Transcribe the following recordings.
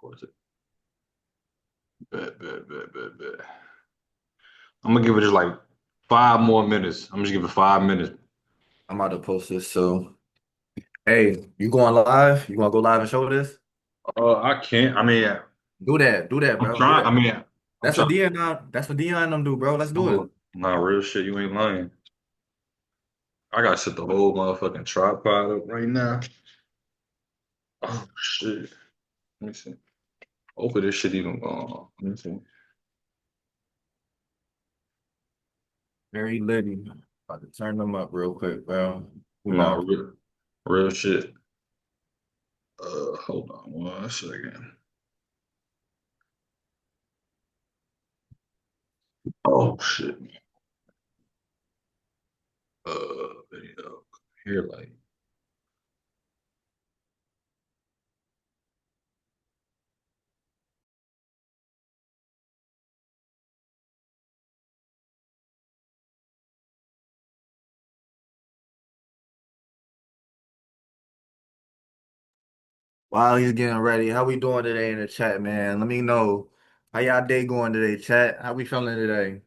course. Bet. I'm gonna give it just like 5 more minutes. I'm just give it 5 minutes. I'm about to post this. So, hey, you going live? You want to go live and show this? I can't. I mean, Do that, I'm bro. Do trying. I that. mean, I'm That's what trying. Dion. That's what Dion and them do, bro. Let's do it. Nah, real shit. You ain't lying. I gotta set the whole motherfucking tripod up right now. Oh shit. Let me see. Hopefully this shit even gone. Let me see. Very litty. About to turn them up real quick, bro. Who Nah, knows? real shit. Hold on 1 second. Oh shit. Video. Here, like. While he's getting ready, how we doing today in the chat, man? Let me know. How y'all day going today, chat? How we feeling today?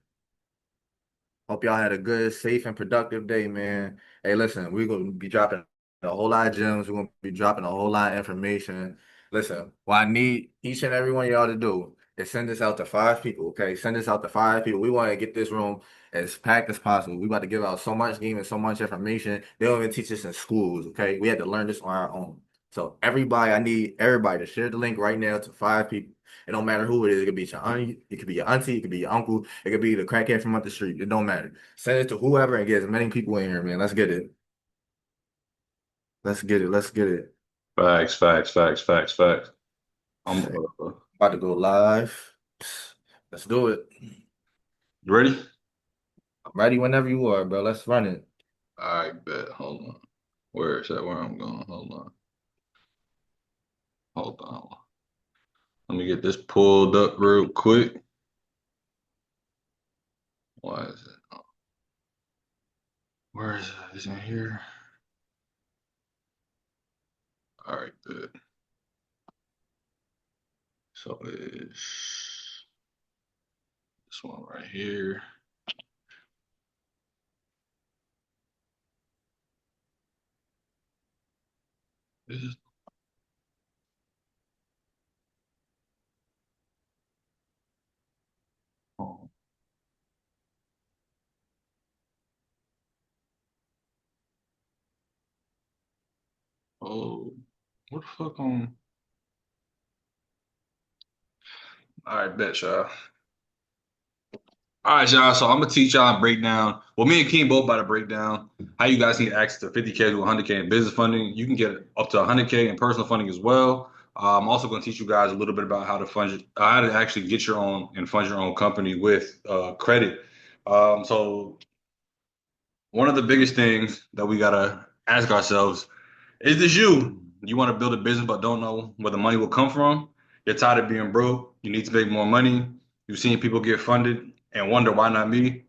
Hope y'all had a good, safe, and productive day, man. Hey, listen, we're gonna be dropping a whole lot of gems. We're gonna be dropping a whole lot of information. Listen, what I need each and every one of y'all to do is send this out to 5 people, okay? Send this out to 5 people. We want to get this room as packed as possible. We about to give out so much game and so much information. They don't even teach us in schools, okay? We had to learn this on our own. So everybody, I need everybody to share the link right now to 5 people. It don't matter who it is. It could be your auntie, it could be your auntie, it could be your uncle, it could be the crackhead from up the street. It don't matter. Send it to whoever and get as many people in here, man. Let's get it. Let's get it. Let's get it. Facts. I'm Sick. About to go live. Let's do it. you ready? I'm ready whenever you are, bro. Let's run it. I bet. Hold on. Where is that? Where I'm going? Hold on. Let me get this pulled up real quick. Why is it? Where is it? Is it in here? All right, good. So it's this one right here. This is oh, oh what the fuck on? All right, bet y'all. All right, y'all. So I'm gonna teach y'all and break down. Well, me and King both about to break down how you guys need access to 50K to 100K in business funding. You can get up to 100K in personal funding as well. I'm also gonna teach you guys a little bit about how to how to actually get your own and fund your own company with credit. So one of the biggest things that we gotta ask ourselves is this you? You want to build a business but don't know where the money will come from? You're tired of being broke. You need to make more money. You've seen people get funded and wonder why not me?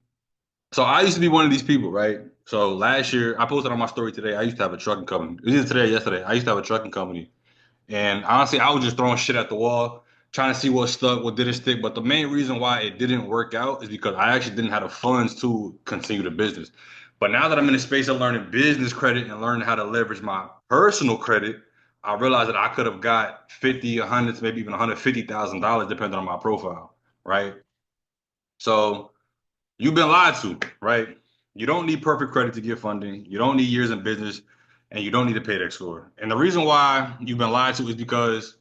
So I used to be one of these people, right? So last year, I posted on my story today. I used to have a trucking company. It was either today or yesterday. I used to have a trucking company, and honestly, I was just throwing shit at the wall, trying to see what stuck, what didn't stick. But the main reason why it didn't work out is because I actually didn't have the funds to continue the business. But now that I'm in the space of learning business credit and learning how to leverage my personal credit, I realized that I could have got 50, 100, maybe even $150,000 depending on my profile, right? So you've been lied to, right? You don't need perfect credit to get funding. You don't need years in business, and you don't need a paydex score. And the reason why you've been lied to is because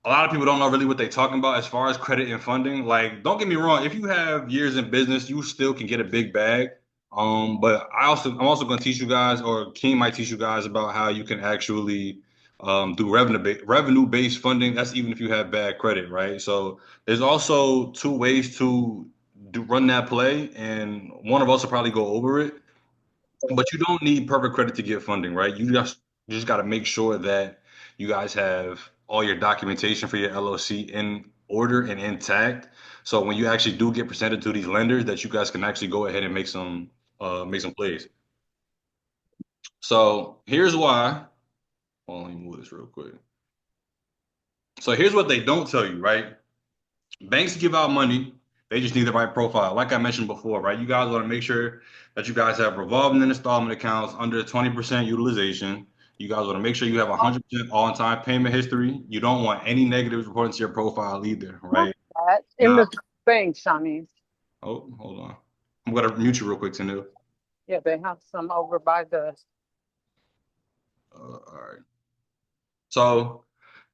a lot of people don't know really what they're talking about as far as credit and funding. Like, don't get me wrong, if you have years in business, you still can get a big bag. But I'm also going to teach you guys, or King might teach you guys about how you can actually do revenue based funding. That's even if you have bad credit, right? So there's also two ways to run that play, and one of us will probably go over it. But you don't need perfect credit to get funding, right? You just got to make sure that you guys have all your documentation for your LLC in order and intact. So when you actually do get presented to these lenders, that you guys can actually go ahead and make some plays. So here's why. Hold on, let me move this real quick. So here's what they don't tell you, right? Banks give out money. They just need the right profile. Like I mentioned before, right? You guys want to make sure that you guys have revolving and installment accounts under 20% utilization. You guys want to make sure you have 100% on-time payment history. You don't want any negatives reported to your profile either, Not right? that in Now, the bank, Shani. oh, hold on. I'm gonna mute you real quick, Tanu. Yeah, they have some over by the. All right. So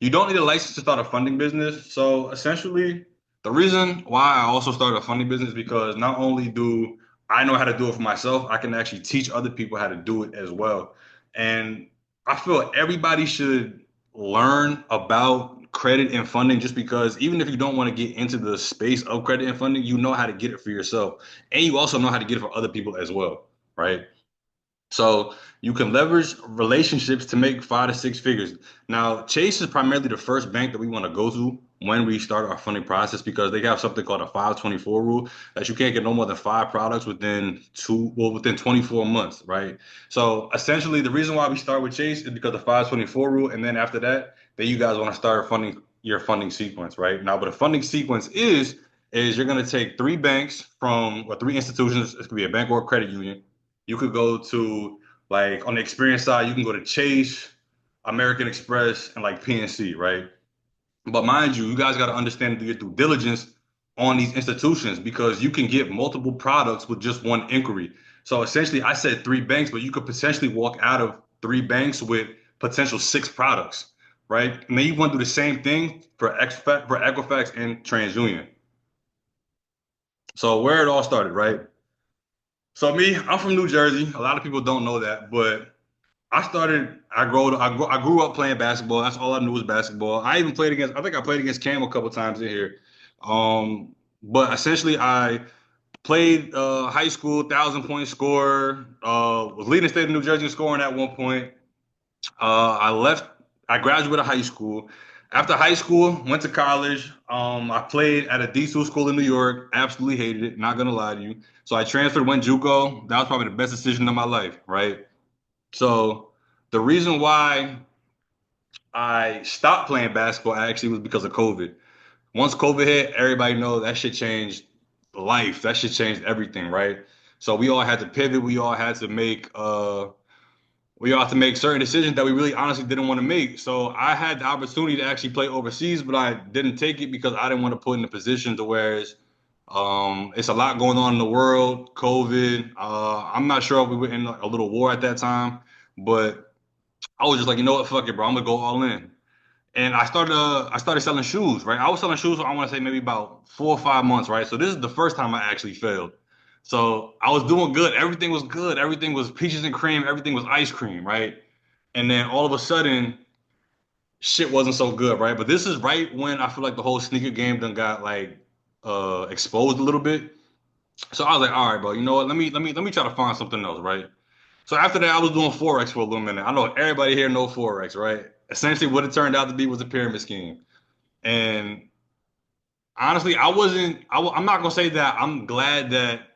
you don't need a license to start a funding business. So essentially, the reason why I also started a funding business is because not only do I know how to do it for myself, I can actually teach other people how to do it as well. And I feel everybody should learn about credit and funding just because even if you don't want to get into the space of credit and funding, you know how to get it for yourself. And you also know how to get it for other people as well, right? So you can leverage relationships to make 5 to 6 figures. Now, Chase is primarily the first bank that we want to go to when we start our funding process because they have something called a 524 rule that you can't get no more than 5 products within 24 months, right? So essentially, the reason why we start with Chase is because of the 524 rule, and then after that, then you guys want to start funding your funding sequence, right? Now, what a funding sequence is you're going to take 3 banks from or 3 institutions. It could be a bank or a credit union. You could go to like on the experience side, you can go to Chase, American Express, and like PNC, right? But mind you, you guys got to understand and do your due diligence on these institutions because you can get multiple products with just one inquiry. So essentially, I said 3 banks, but you could potentially walk out of 3 banks with potential 6 products, right? And then you want to do the same thing for Equifax and TransUnion. So where it all started, right? So me, I'm from New Jersey. A lot of people don't know that, but I grew up playing basketball. That's all I knew was basketball. I even played against, I think I played against Cam a couple times in here. But essentially I played high school, 1,000 point scorer, was leading the state of New Jersey in scoring at one point. I graduated high school. After high school, went to college. I played at a D2 school in New York. Absolutely hated it, not gonna lie to you. So I transferred, went JUCO. That was probably the best decision of my life, right? So the reason why I stopped playing basketball actually was because of COVID. Once COVID hit, everybody knows that shit changed life. That shit changed everything, right? So we all had to pivot. We all had to make certain decisions that we really honestly didn't want to make. So I had the opportunity to actually play overseas, but I didn't take it because I didn't want to put in a position to where it's a lot going on in the world, COVID. I'm not sure if we were in a little war at that time, but I was just like, you know what, fuck it, bro. I'm gonna go all in. And I started selling shoes, right? I was selling shoes for I want to say maybe about 4 or 5 months, right? So this is the first time I actually failed. So I was doing good. Everything was good. Everything was peaches and cream. Everything was ice cream, right? And then all of a sudden, shit wasn't so good, right? But this is right when I feel like the whole sneaker game done got like exposed a little bit. So I was like, all right, bro, you know what? Let me try to find something else, right? So after that, I was doing Forex for a little minute. I know everybody here know Forex, right? Essentially, what it turned out to be was a pyramid scheme. And honestly, I'm not gonna say that I'm glad that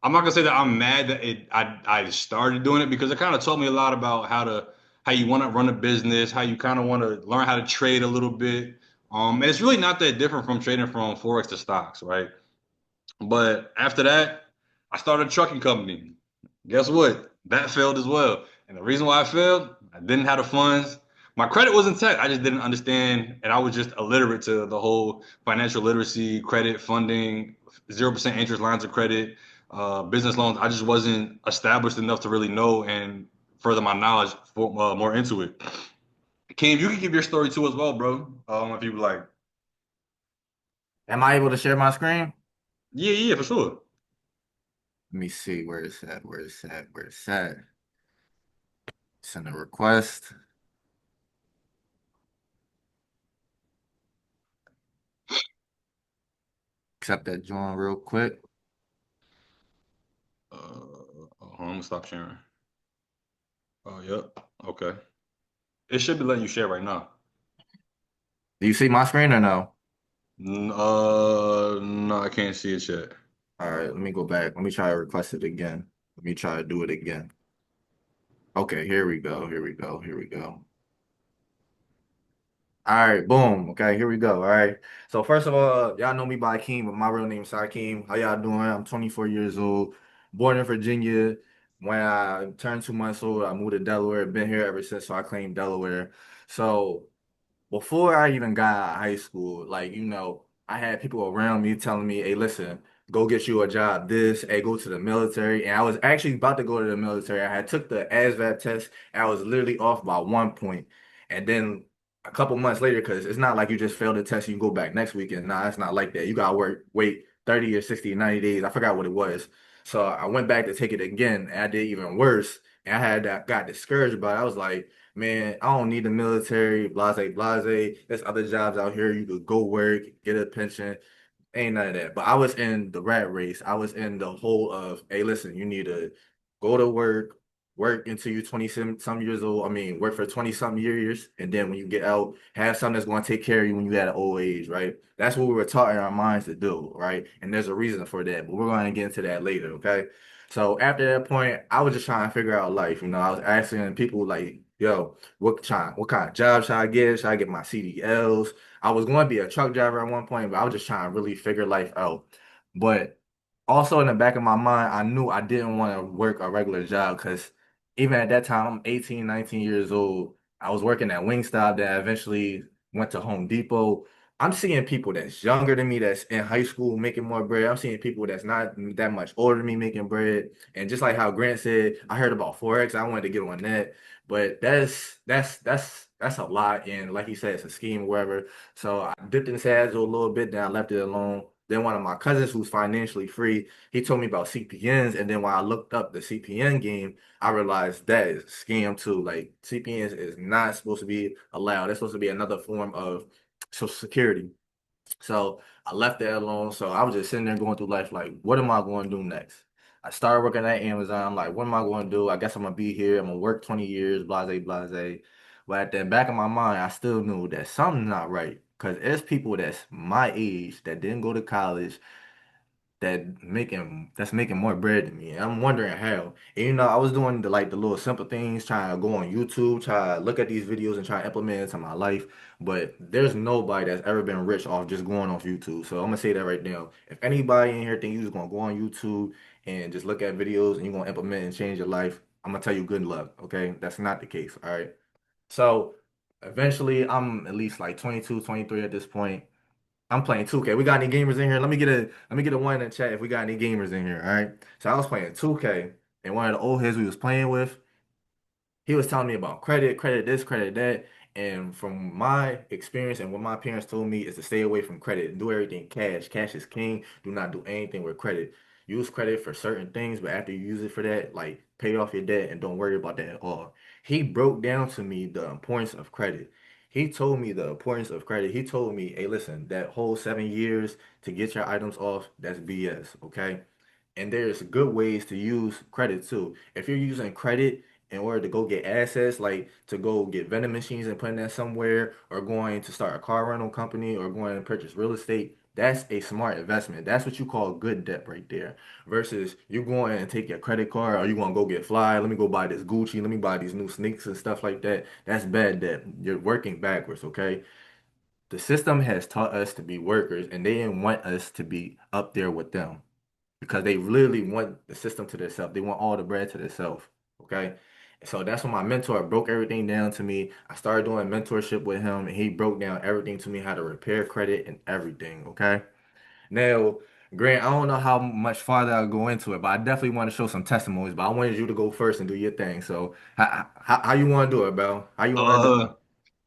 I'm not gonna say that I'm mad that I started doing it because it kind of taught me a lot about how you want to run a business, how you kind of want to learn how to trade a little bit. And it's really not that different from trading from Forex to stocks, right? But after that, I started a trucking company. Guess what? That failed as well. And the reason why I failed, I didn't have the funds. My credit was intact. I just didn't understand, and I was just illiterate to the whole financial literacy, credit, funding, 0% interest lines of credit, business loans. I just wasn't established enough to really know and further my knowledge more into it. Kim, you can give your story too as well, bro. If you would like. Am I able to share my screen? Yeah, yeah, for sure. Let me see where it's at. Where it's at. Where it's at. Send a request. Accept that join real quick. I'm gonna stop sharing. Oh, yep. Okay. It should be letting you share right now. Do you see my screen or no? No, I can't see it yet. All right, let me go back. Let me try to request it again. Let me try to do it again. Okay, here we go. Here we go. Here we go. All right, boom. Okay, here we go. All right. So first of all, y'all know me by Keem, but my real name is Hakeem. How y'all doing? I'm 24 years old, born in Virginia. When I turned 2 months old, I moved to Delaware. Been here ever since, so I claim Delaware. So before I even got out of high school, like, I had people around me telling me, hey, listen, go get you a job, this, hey, go to the military. And I was actually about to go to the military. I had took the ASVAB test, and I was literally off by 1 point. And then a couple months later, because it's not like you just failed the test, you can go back next weekend. Nah, it's not like that. You gotta wait 30 or 60 or 90 days. I forgot what it was. So I went back to take it again, and I did even worse. And got discouraged about it. I was like, man, I don't need the military, blase, blase. There's other jobs out here. You could go work, get a pension. Ain't none of that. But I was in the rat race. I was in the whole of, hey, listen, you need to go to work until you're 20 some years old. I mean, work for 20 something years. And then when you get out, have something that's going to take care of you when you're at an old age, right? That's what we were taught in our minds to do, right? And there's a reason for that. But we're going to get into that later, okay? So after that point, I was just trying to figure out life. I was asking people like, yo, what kind of job should I get? Should I get my CDLs? I was going to be a truck driver at one point, but I was just trying to really figure life out. But also in the back of my mind, I knew I didn't want to work a regular job because even at that time, I'm 18, 19 years old. I was working at Wingstop that eventually went to Home Depot. I'm seeing people that's younger than me that's in high school making more bread. I'm seeing people that's not that much older than me making bread. And just like how Grant said, I heard about Forex. I wanted to get on that. But that's a lot. And like he said, it's a scheme, wherever. So I dipped in Saz a little bit, then I left it alone. Then one of my cousins who's financially free, he told me about CPNs. And then when I looked up the CPN game, I realized that is a scam too. Like CPNs is not supposed to be allowed. It's supposed to be another form of Social Security. So I left that alone. So I was just sitting there going through life like, what am I going to do next? I started working at Amazon. I'm like, what am I going to do? I guess I'm going to be here. I'm going to work 20 years, blase, blase. But at the back of my mind, I still knew that something's not right. Because there's people that's my age that didn't go to college that's making more bread than me. And I'm wondering how. And I was doing the little simple things, trying to go on YouTube, try to look at these videos and try to implement it into my life. But there's nobody that's ever been rich off just going off YouTube. So I'm gonna say that right now. If anybody in here think you're just gonna go on YouTube and just look at videos and you're gonna implement and change your life, I'm gonna tell you good luck. Okay, that's not the case. All right. So eventually, I'm at least like 22, 23 at this point. I'm playing 2K. We got any gamers in here? Let me get a one in the chat if we got any gamers in here. All right. So I was playing 2K, and one of the old heads we was playing with, he was telling me about credit this, credit that. And from my experience and what my parents told me is to stay away from credit. Do everything cash. Cash is king. Do not do anything with credit. Use credit for certain things, but after you use it for that, like pay off your debt and don't worry about that at all. He broke down to me the importance of credit. He told me the importance of credit. He told me, hey, listen, that whole 7 years to get your items off, that's BS, okay? And there's good ways to use credit too. If you're using credit in order to go get assets, like to go get vending machines and putting that somewhere, or going to start a car rental company, or going to purchase real estate, that's a smart investment. That's what you call good debt right there. Versus you going and take your credit card, or you want to go get fly. Let me go buy this Gucci. Let me buy these new sneakers and stuff like that. That's bad debt. You're working backwards, okay? The system has taught us to be workers, and they didn't want us to be up there with them because they literally want the system to themselves. They want all the bread to themselves. Okay. So that's when my mentor broke everything down to me. I started doing mentorship with him, and he broke down everything to me, how to repair credit and everything. Okay. Now, Grant, I don't know how much farther I'll go into it, but I definitely want to show some testimonies. But I wanted you to go first and do your thing. So, how you want to do it, bro? How you want to do Uh,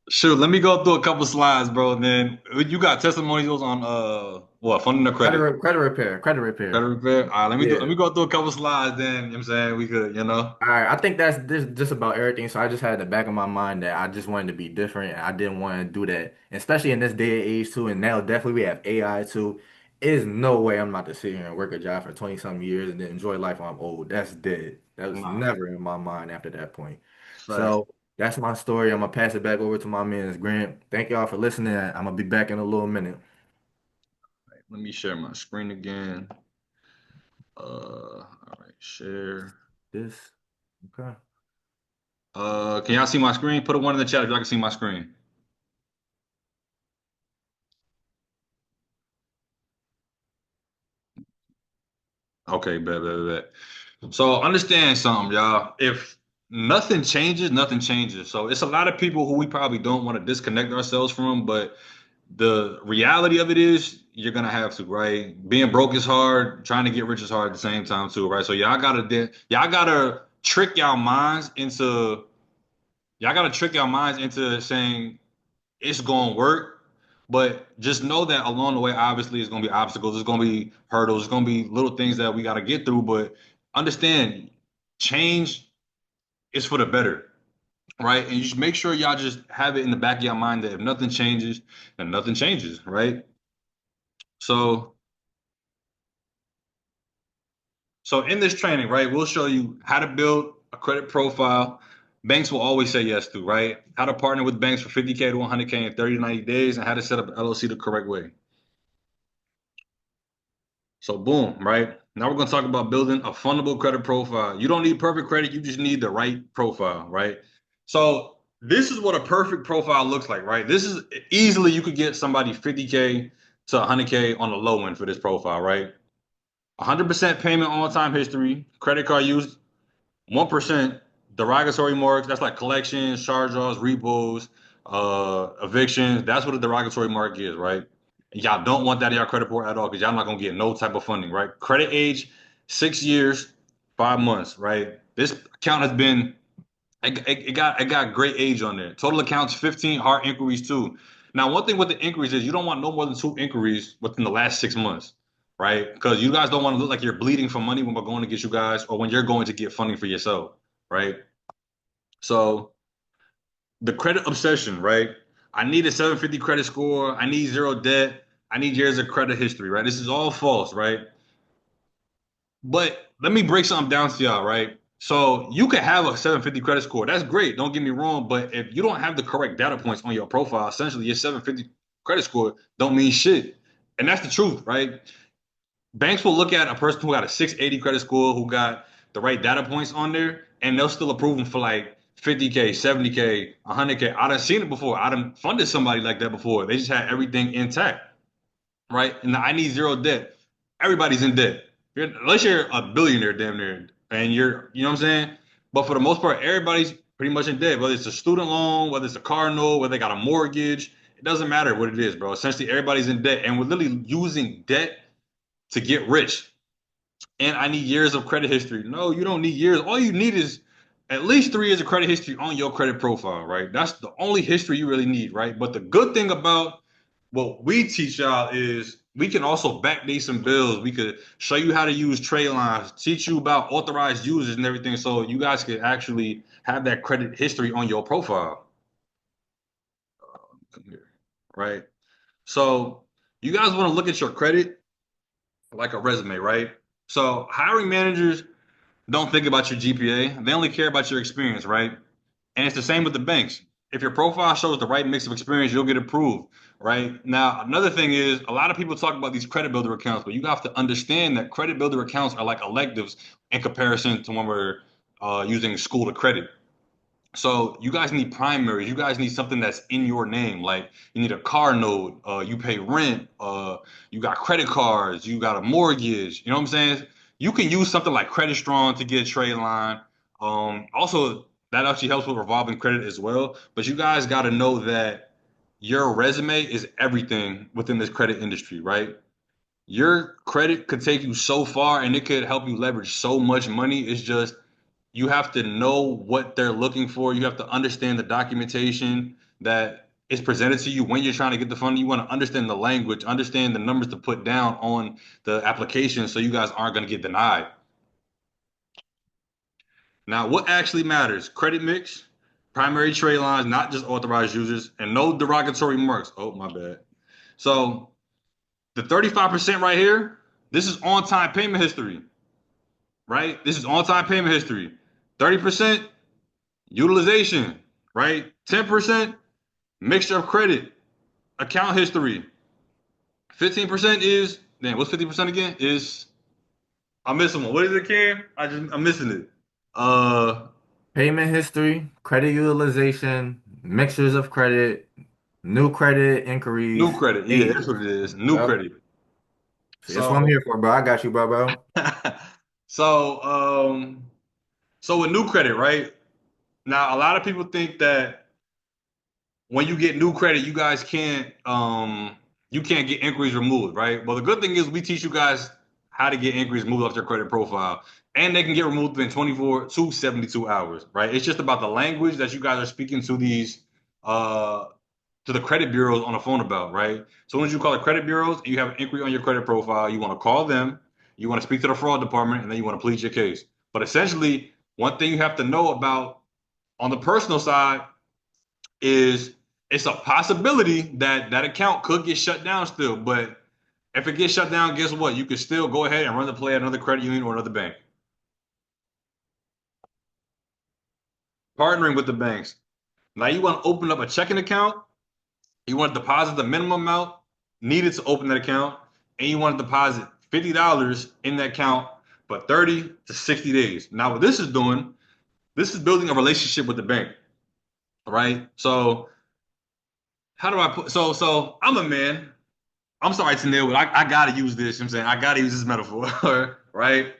Sure. Let me go through a couple slides, bro. Then you got testimonials on what funding the credit, credit repair? Credit repair. credit repair. All right, let Yeah. me go through a couple slides. Then you know what I'm saying we could, you know. All right, I think that's this just about everything. So I just had in the back of my mind that I just wanted to be different. And I didn't want to do that, especially in this day and age too. And now definitely we have AI too. There's no way I'm about to sit here and work a job for 20 some years and then enjoy life when I'm old. That's dead. That was Nah, never in my mind after that point. facts. So that's my story. I'm gonna pass it back over to my man Grant. Thank y'all for listening. I'm gonna be back in a little minute. Let me share my screen again. All right, share. This okay. Can y'all see my screen? Put a one in the chat if y'all can see my screen. Okay, bet. So understand something, y'all. If nothing changes, nothing changes. So it's a lot of people who we probably don't want to disconnect ourselves from, but the reality of it is you're gonna have to, right? Being broke is hard, trying to get rich is hard at the same time too, right? So y'all gotta trick y'all gotta trick y'all minds into saying it's gonna work, but just know that along the way, obviously, it's gonna be obstacles, it's gonna be hurdles, it's gonna be little things that we gotta get through. But understand, change is for the better, right? And you should make sure y'all just have it in the back of your mind that if nothing changes, then nothing changes, right? So, so in this training, right, we'll show you how to build a credit profile. Banks will always say yes to, right? How to partner with banks for 50K to 100K in 30 to 90 days, and how to set up an LLC the correct way. So boom, right? Now we're gonna talk about building a fundable credit profile. You don't need perfect credit, you just need the right profile, right? So this is what a perfect profile looks like, right? This is easily you could get somebody 50K to 100K on the low end for this profile, right? 100% payment on time history, credit card use 1%, derogatory marks, that's like collections, charge-offs, repos, evictions. That's what a derogatory mark is, right? And y'all don't want that in your credit report at all because y'all not gonna get no type of funding, right? Credit age, 6 years, 5 months, right? This account has been it got great age on there. Total accounts 15, hard inquiries too. Now, one thing with the inquiries is you don't want no more than 2 inquiries within the last 6 months, right? Because you guys don't want to look like you're bleeding for money when we're going to get you guys or when you're going to get funding for yourself, right? So the credit obsession, right? I need a 750 credit score. I need zero debt. I need years of credit history, right? This is all false, right? But let me break something down to y'all, right? So you could have a 750 credit score. That's great. Don't get me wrong. But if you don't have the correct data points on your profile, essentially your 750 credit score don't mean shit. And that's the truth, right? Banks will look at a person who got a 680 credit score, who got the right data points on there, and they'll still approve them for like 50K, 70K, 100K. I done seen it before. I done funded somebody like that before. They just had everything intact, right? And I need zero debt. Everybody's in debt. Unless you're a billionaire, damn near, and you know what I'm saying? But for the most part, everybody's pretty much in debt. Whether it's a student loan, whether it's a car note, whether they got a mortgage, it doesn't matter what it is, bro. Essentially, everybody's in debt, and we're literally using debt to get rich. And I need years of credit history. No, you don't need years. All you need is at least 3 years of credit history on your credit profile, right? That's the only history you really need, right? But the good thing about what we teach y'all is we can also backdate some bills. We could show you how to use trade lines, teach you about authorized users and everything, so you guys can actually have that credit history on your profile. Come here, right? So you guys want to look at your credit like a resume, right? So hiring managers don't think about your GPA. They only care about your experience, right? And it's the same with the banks. If your profile shows the right mix of experience, you'll get approved, right? Now, another thing is a lot of people talk about these credit builder accounts, but you have to understand that credit builder accounts are like electives in comparison to when we're using school to credit. So you guys need primaries. You guys need something that's in your name. Like you need a car note. You pay rent. You got credit cards. You got a mortgage. You know what I'm saying? You can use something like Credit Strong to get a trade line. Also, that actually helps with revolving credit as well. But you guys got to know that your resume is everything within this credit industry, right? Your credit could take you so far, and it could help you leverage so much money. It's just you have to know what they're looking for. You have to understand the documentation that is presented to you when you're trying to get the funding. You want to understand the language, understand the numbers to put down on the application so you guys aren't going to get denied. Now, what actually matters? Credit mix, primary trade lines, not just authorized users, and no derogatory marks. Oh, my bad. So the 35% right here, this is on-time payment history, right? This is on-time payment history. 30% utilization, right? 10% mixture of credit, account history. 15% is, damn, what's 50% again? Is I'm missing one. What is it, Cam? I'm missing it. Uh Payment history, credit utilization, mixtures of credit, new credit New inquiries, credit. Yeah, age. that's what it is. New Yep. credit. See, that's what I'm So here for, bro. I got you, bro. So, so with new credit, right? Now, a lot of people think that when you get new credit, you can't get inquiries removed, right? Well, the good thing is we teach you guys how to get inquiries removed off your credit profile, and they can get removed within 24 to 72 hours, right? It's just about the language that you guys are speaking to these uh to the credit bureaus on the phone about, right? So when you call the credit bureaus and you have an inquiry on your credit profile, you want to call them, you want to speak to the fraud department, and then you want to plead your case. But essentially, one thing you have to know about on the personal side is it's a possibility that that account could get shut down still. But if it gets shut down, guess what? You can still go ahead and run the play at another credit union or another bank. Partnering with the banks. Now you want to open up a checking account, you want to deposit the minimum amount needed to open that account, and you want to deposit $50 in that account for 30 to 60 days. Now, what this is doing, this is building a relationship with the bank, right? So how do I put so I'm a man. I'm sorry, Tanil, but I gotta use this. You know what I'm saying I gotta use this metaphor, right?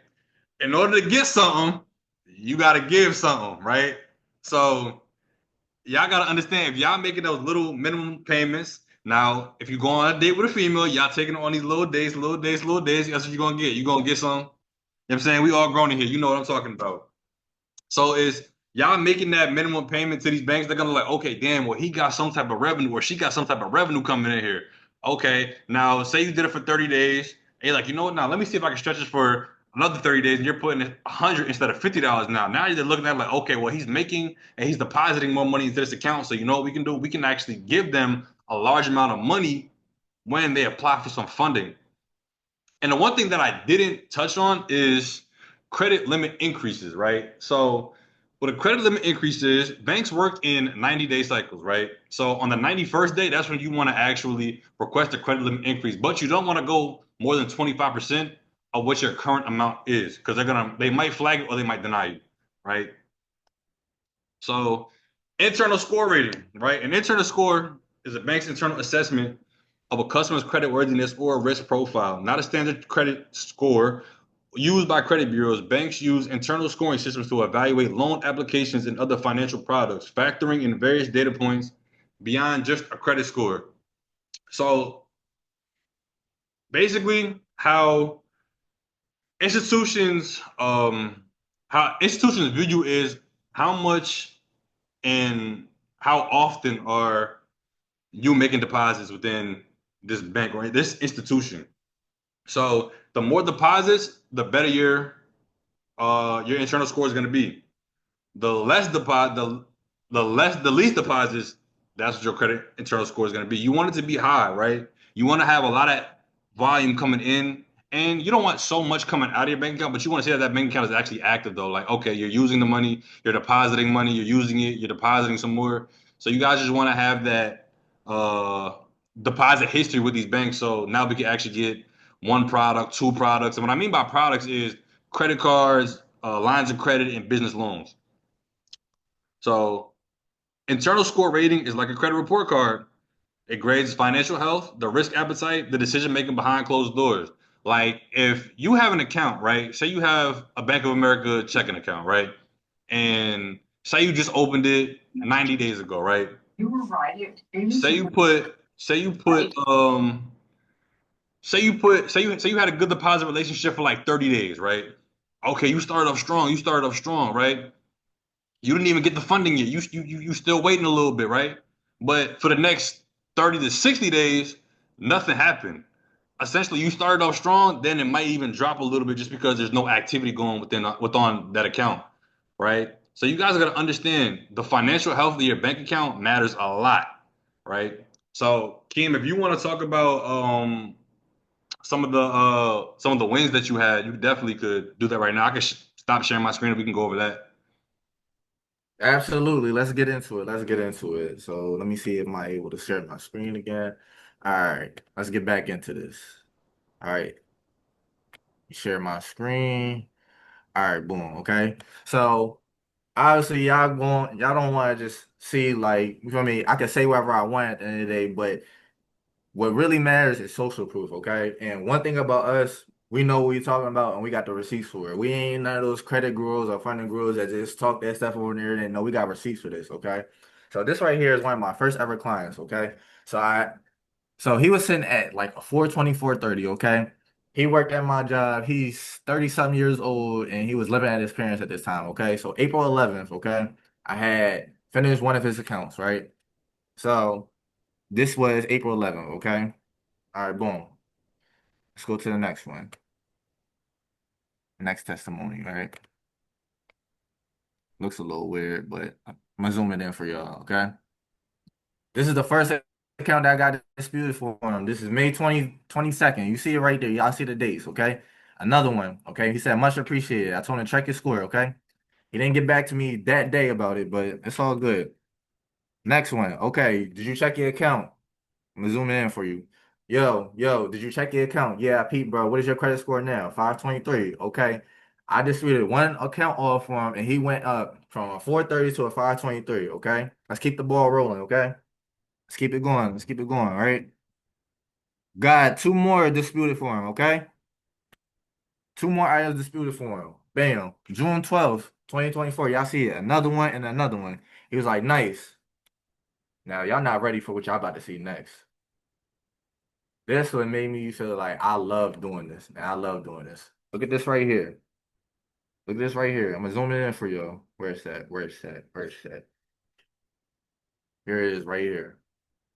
In order to get something, you gotta give something, right? So y'all gotta understand if y'all making those little minimum payments. Now, if you go on a date with a female, y'all taking her on these little days, little days, little days. That's what you're gonna get. You're gonna get some. You know what I'm saying? We all grown in here. You know what I'm talking about. So is y'all making that minimum payment to these banks? They're gonna like, okay, damn, well, he got some type of revenue or she got some type of revenue coming in here. Okay, now say you did it for 30 days, and you're like, you know what? Now let me see if I can stretch this for another 30 days, and you're putting 100 instead of $50 now. Now you're looking at it like, okay, well, he's making and he's depositing more money into this account. So you know what we can do? We can actually give them a large amount of money when they apply for some funding. And the one thing that I didn't touch on is credit limit increases, right? So what a credit limit increase is, banks work in 90-day cycles, right? So on the 91st day, that's when you want to actually request a credit limit increase, but you don't want to go more than 25% of what your current amount is, because they might flag it or they might deny you, right? So internal score rating, right? An internal score is a bank's internal assessment of a customer's creditworthiness or risk profile, not a standard credit score used by credit bureaus. Banks use internal scoring systems to evaluate loan applications and other financial products, factoring in various data points beyond just a credit score. So basically, institutions how institutions view you is how much and how often are you making deposits within this bank or this institution. So the more deposits, the better your internal score is going to be. The least deposits, that's what your credit internal score is going to be. You want it to be high, right? You want to have a lot of volume coming in, and you don't want so much coming out of your bank account, but you want to see that that bank account is actually active though. Like, okay, you're using the money, you're depositing money, you're using it, you're depositing some more. So you guys just want to have that uh deposit history with these banks. So now we can actually get one product, two products. And what I mean by products is credit cards, lines of credit, and business loans. So internal score rating is like a credit report card. It grades financial health, the risk appetite, the decision making behind closed doors. Like if you have an account, right? Say you have a Bank of America checking account, right? And say you just opened it 90 days ago, right? You were right. Say you had a good deposit relationship for like 30 days, right? Okay, you started off strong, right? You didn't even get the funding yet. You still waiting a little bit, right? But for the next 30 to 60 days, nothing happened. Essentially, you started off strong, then it might even drop a little bit just because there's no activity going within that account, right? So you guys got to understand the financial health of your bank account matters a lot, right? So Kim, if you want to talk about some of the wins that you had, you definitely could do that right now. I can stop sharing my screen and we can go over that. Absolutely. Let's get into it. Let's get into it. So let me see if I'm able to share my screen again. All right, let's get back into this. All right, share my screen. All right, boom. Okay. So obviously y'all don't want to just see like you feel me. I can say whatever I want at the end of the day, but what really matters is social proof, okay? And one thing about us, We know what we're talking about, and we got the receipts for it. We ain't none of those credit gurus or funding gurus that just talk that stuff over there. And no, we got receipts for this. Okay, so this right here is one of my first ever clients. Okay, so so he was sitting at like a 420, 430. Okay, he worked at my job. He's 30 something years old, and he was living at his parents at this time. Okay, so April 11th. Okay, I had finished one of his accounts. Right, so this was April 11th. Okay, all right, boom. Let's go to the next one. Next testimony, right? Looks a little weird, but I'm gonna zoom it in for y'all, okay? This is the first account that I got disputed for him. This is May 22nd. You see it right there. Y'all see the dates, okay? Another one, okay? He said, much appreciated. I told him to check his score, okay? He didn't get back to me that day about it, but it's all good. Next one, okay. Did you check your account? I'm gonna zoom in for you. Yo, did you check your account? Yeah, Pete, bro. What is your credit score now? 523. Okay. I disputed one account off for him, and he went up from a 430 to a 523. Okay. Let's keep the ball rolling. Okay. Let's keep it going. Let's keep it going. All right. Got two more disputed for him. Okay. Two more items disputed for him. Bam. June 12th, 2024. Y'all see it. Another one and another one. He was like, nice. Now, y'all not ready for what y'all about to see next. This what made me feel like I love doing this, man. I love doing this. Look at this right here. Look at this right here. I'm gonna zoom it in for y'all. Where's that? Where's that? Where's that? Here it is right here.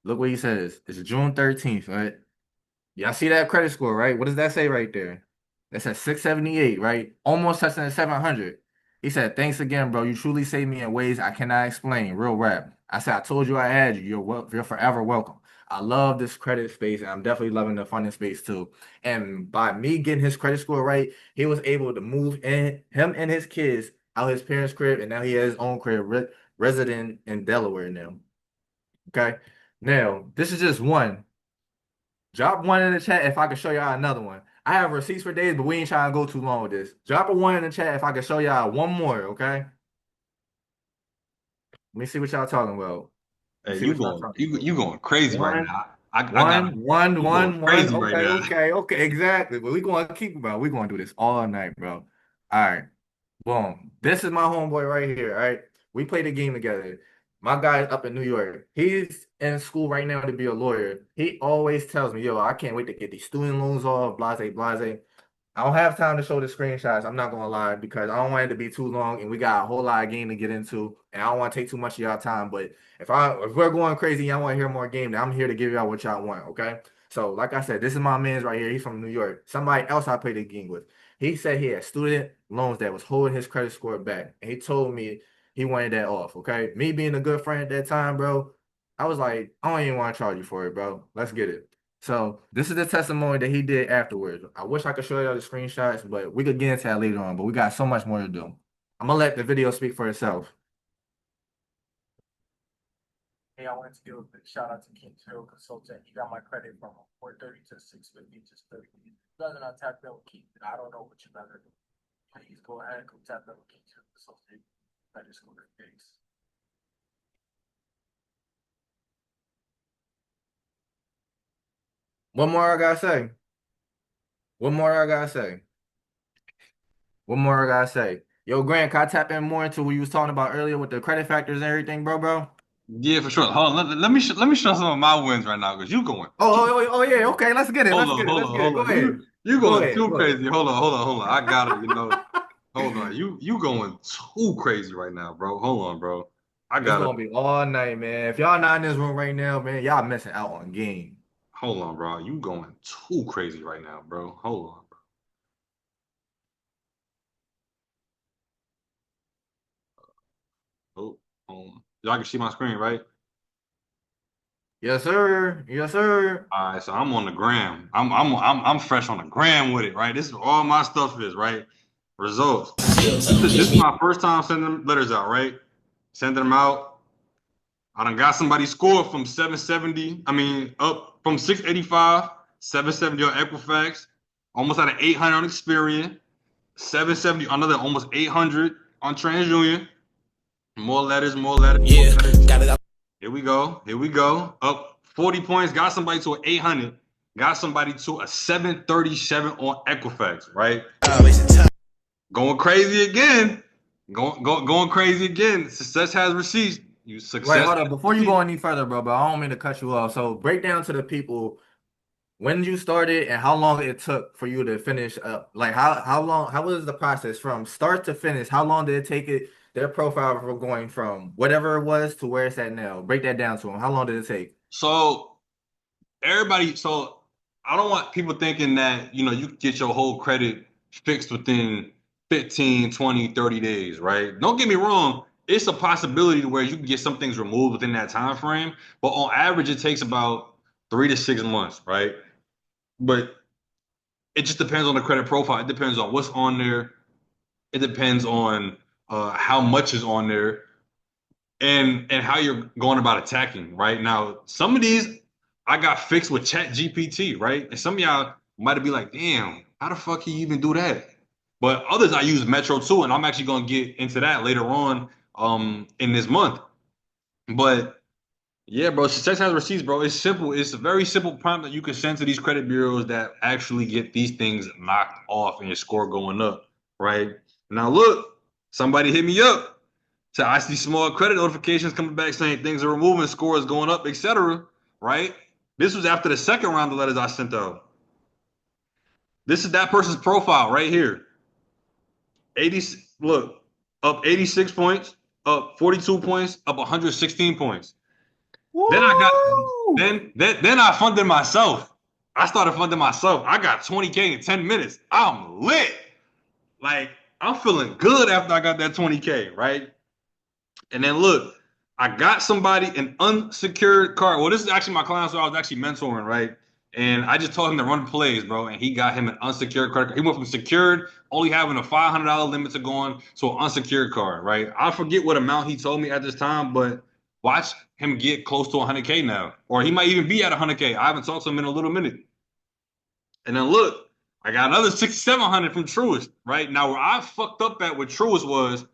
Look what he says. It's June 13th, right? Y'all see that credit score, right? What does that say right there? That says 678, right? Almost touching the 700. He said, thanks again, bro. You truly saved me in ways I cannot explain. Real rap. I said, I told you I had you. You're forever welcome. I love this credit space, and I'm definitely loving the funding space too. And by me getting his credit score right, he was able to move in him and his kids out his parents' crib, and now he has his own crib, resident in Delaware now. Okay. Now, this is just one. Drop one in the chat if I can show y'all another one. I have receipts for days, but we ain't trying to go too long with this. Drop a one in the chat if I can show y'all one more, okay? Let me see what y'all talking about. Hey, you going crazy right now. I got one. crazy right Okay, now. okay, exactly. But we gonna keep about. We gonna do this all night, bro. All right, boom. This is my homeboy right here. All right, we played a game together. My guy's up in New York. He's in school right now to be a lawyer. He always tells me, "Yo, I can't wait to get these student loans off." Blase, blase. I don't have time to show the screenshots. I'm not gonna lie because I don't want it to be too long, and we got a whole lot of game to get into, and I don't want to take too much of y'all time. But if we're going crazy, y'all want to hear more game, then I'm here to give y'all what y'all want. Okay. So like I said, this is my man's right here. He's from New York. Somebody else I played the game with. He said he had student loans that was holding his credit score back, and he told me he wanted that off. Okay. Me being a good friend at that time, bro, I was like, I don't even want to charge you for it, bro. Let's get it. So this is the testimony that he did afterwards. I wish I could show you all the screenshots, but we could get into that later on. But we got so much more to do. I'm gonna let the video speak for itself. Hey, I wanted to give a big shout out to King Tail Consultant. He got my credit from 430 to 650, just 30. You guys are not tapped in with King. I don't know what you guys are doing. Please go ahead and go tap in with King Tail Consultant. Credit score case. What more I gotta say? What more I gotta say? What more I gotta say? Yo, Grant, can I tap in more into what you was talking about earlier with the credit factors and everything, bro? Yeah, for sure. Hold on. Let me show some of my wins right now because you going. Oh, yeah. Okay, let's get it. Hold Let's on, get it. hold Let's on, get it. hold Go on. ahead. You Go going ahead. too Go ahead. crazy. Hold on. I got it. Hold on. You going too crazy right now, bro. Hold on, bro. I It's got it. gonna be all night, man. If y'all not in this room right now, man, y'all missing out on game. Hold on, bro. You going too crazy right now, bro. Hold on, bro. Oh, hold on. Y'all can see my screen, right? Yes, sir. Yes, sir. All right, so I'm on the gram. I'm fresh on the gram with it, right? This is where all my stuff is, right? Results. This is my first time sending letters out, right? Sending them out. I done got somebody scored from 770. I mean, up from 685, 770 on Equifax, almost at an 800 on Experian, 770, another almost 800 on TransUnion. More letters. Yeah, got it. Here we go. Up 40 points. Got somebody to an 800. got somebody to a 737 on Equifax, right? Going crazy again. Going crazy again. Success has receipts. You Wait, success hold up. has Before you go receipts. any further, bro, but I don't mean to cut you off. So break down to the people when you started and how long it took for you to finish up. Like how long, how was the process from start to finish? How long did it take their profile from going from whatever it was to where it's at now? Break that down to them. How long did it take? So so I don't want people thinking that, you can get your whole credit fixed within 15, 20, 30 days, right? Don't get me wrong. It's a possibility to where you can get some things removed within that time frame, but on average, it takes about 3 to 6 months, right? But it just depends on the credit profile. It depends on what's on there. It depends on how much is on there and how you're going about attacking. Right now, some of these I got fixed with Chat GPT, right? And some of y'all might be like, "Damn, how the fuck can you even do that?" But others I use Metro too, and I'm actually gonna get into that later on in this month. But yeah, bro, success has receipts, bro. It's simple. It's a very simple prompt that you can send to these credit bureaus that actually get these things knocked off and your score going up, right? Now look, somebody hit me up. So I see small credit notifications coming back saying things are removing, scores going up, etc. Right? This was after the second round of letters I sent out. This is that person's profile right here. 80, look, up 86 points, up 42 points, up 116 points. Then I got Woo! then I funded myself. I started funding myself. I got 20K in 10 minutes. I'm lit. Like, I'm feeling good after I got that 20K, right? And then look, I got somebody an unsecured card. Well, this is actually my client, so I was actually mentoring, right? And I just told him to run plays, bro. And he got him an unsecured credit card. He went from secured, only having a $500 limit to going to an unsecured card, right? I forget what amount he told me at this time, but watch him get close to 100K now. Or he might even be at 100K. I haven't talked to him in a little minute. And then look, I got another 6,700 from Truist, right? Now, where I fucked up at with Truist was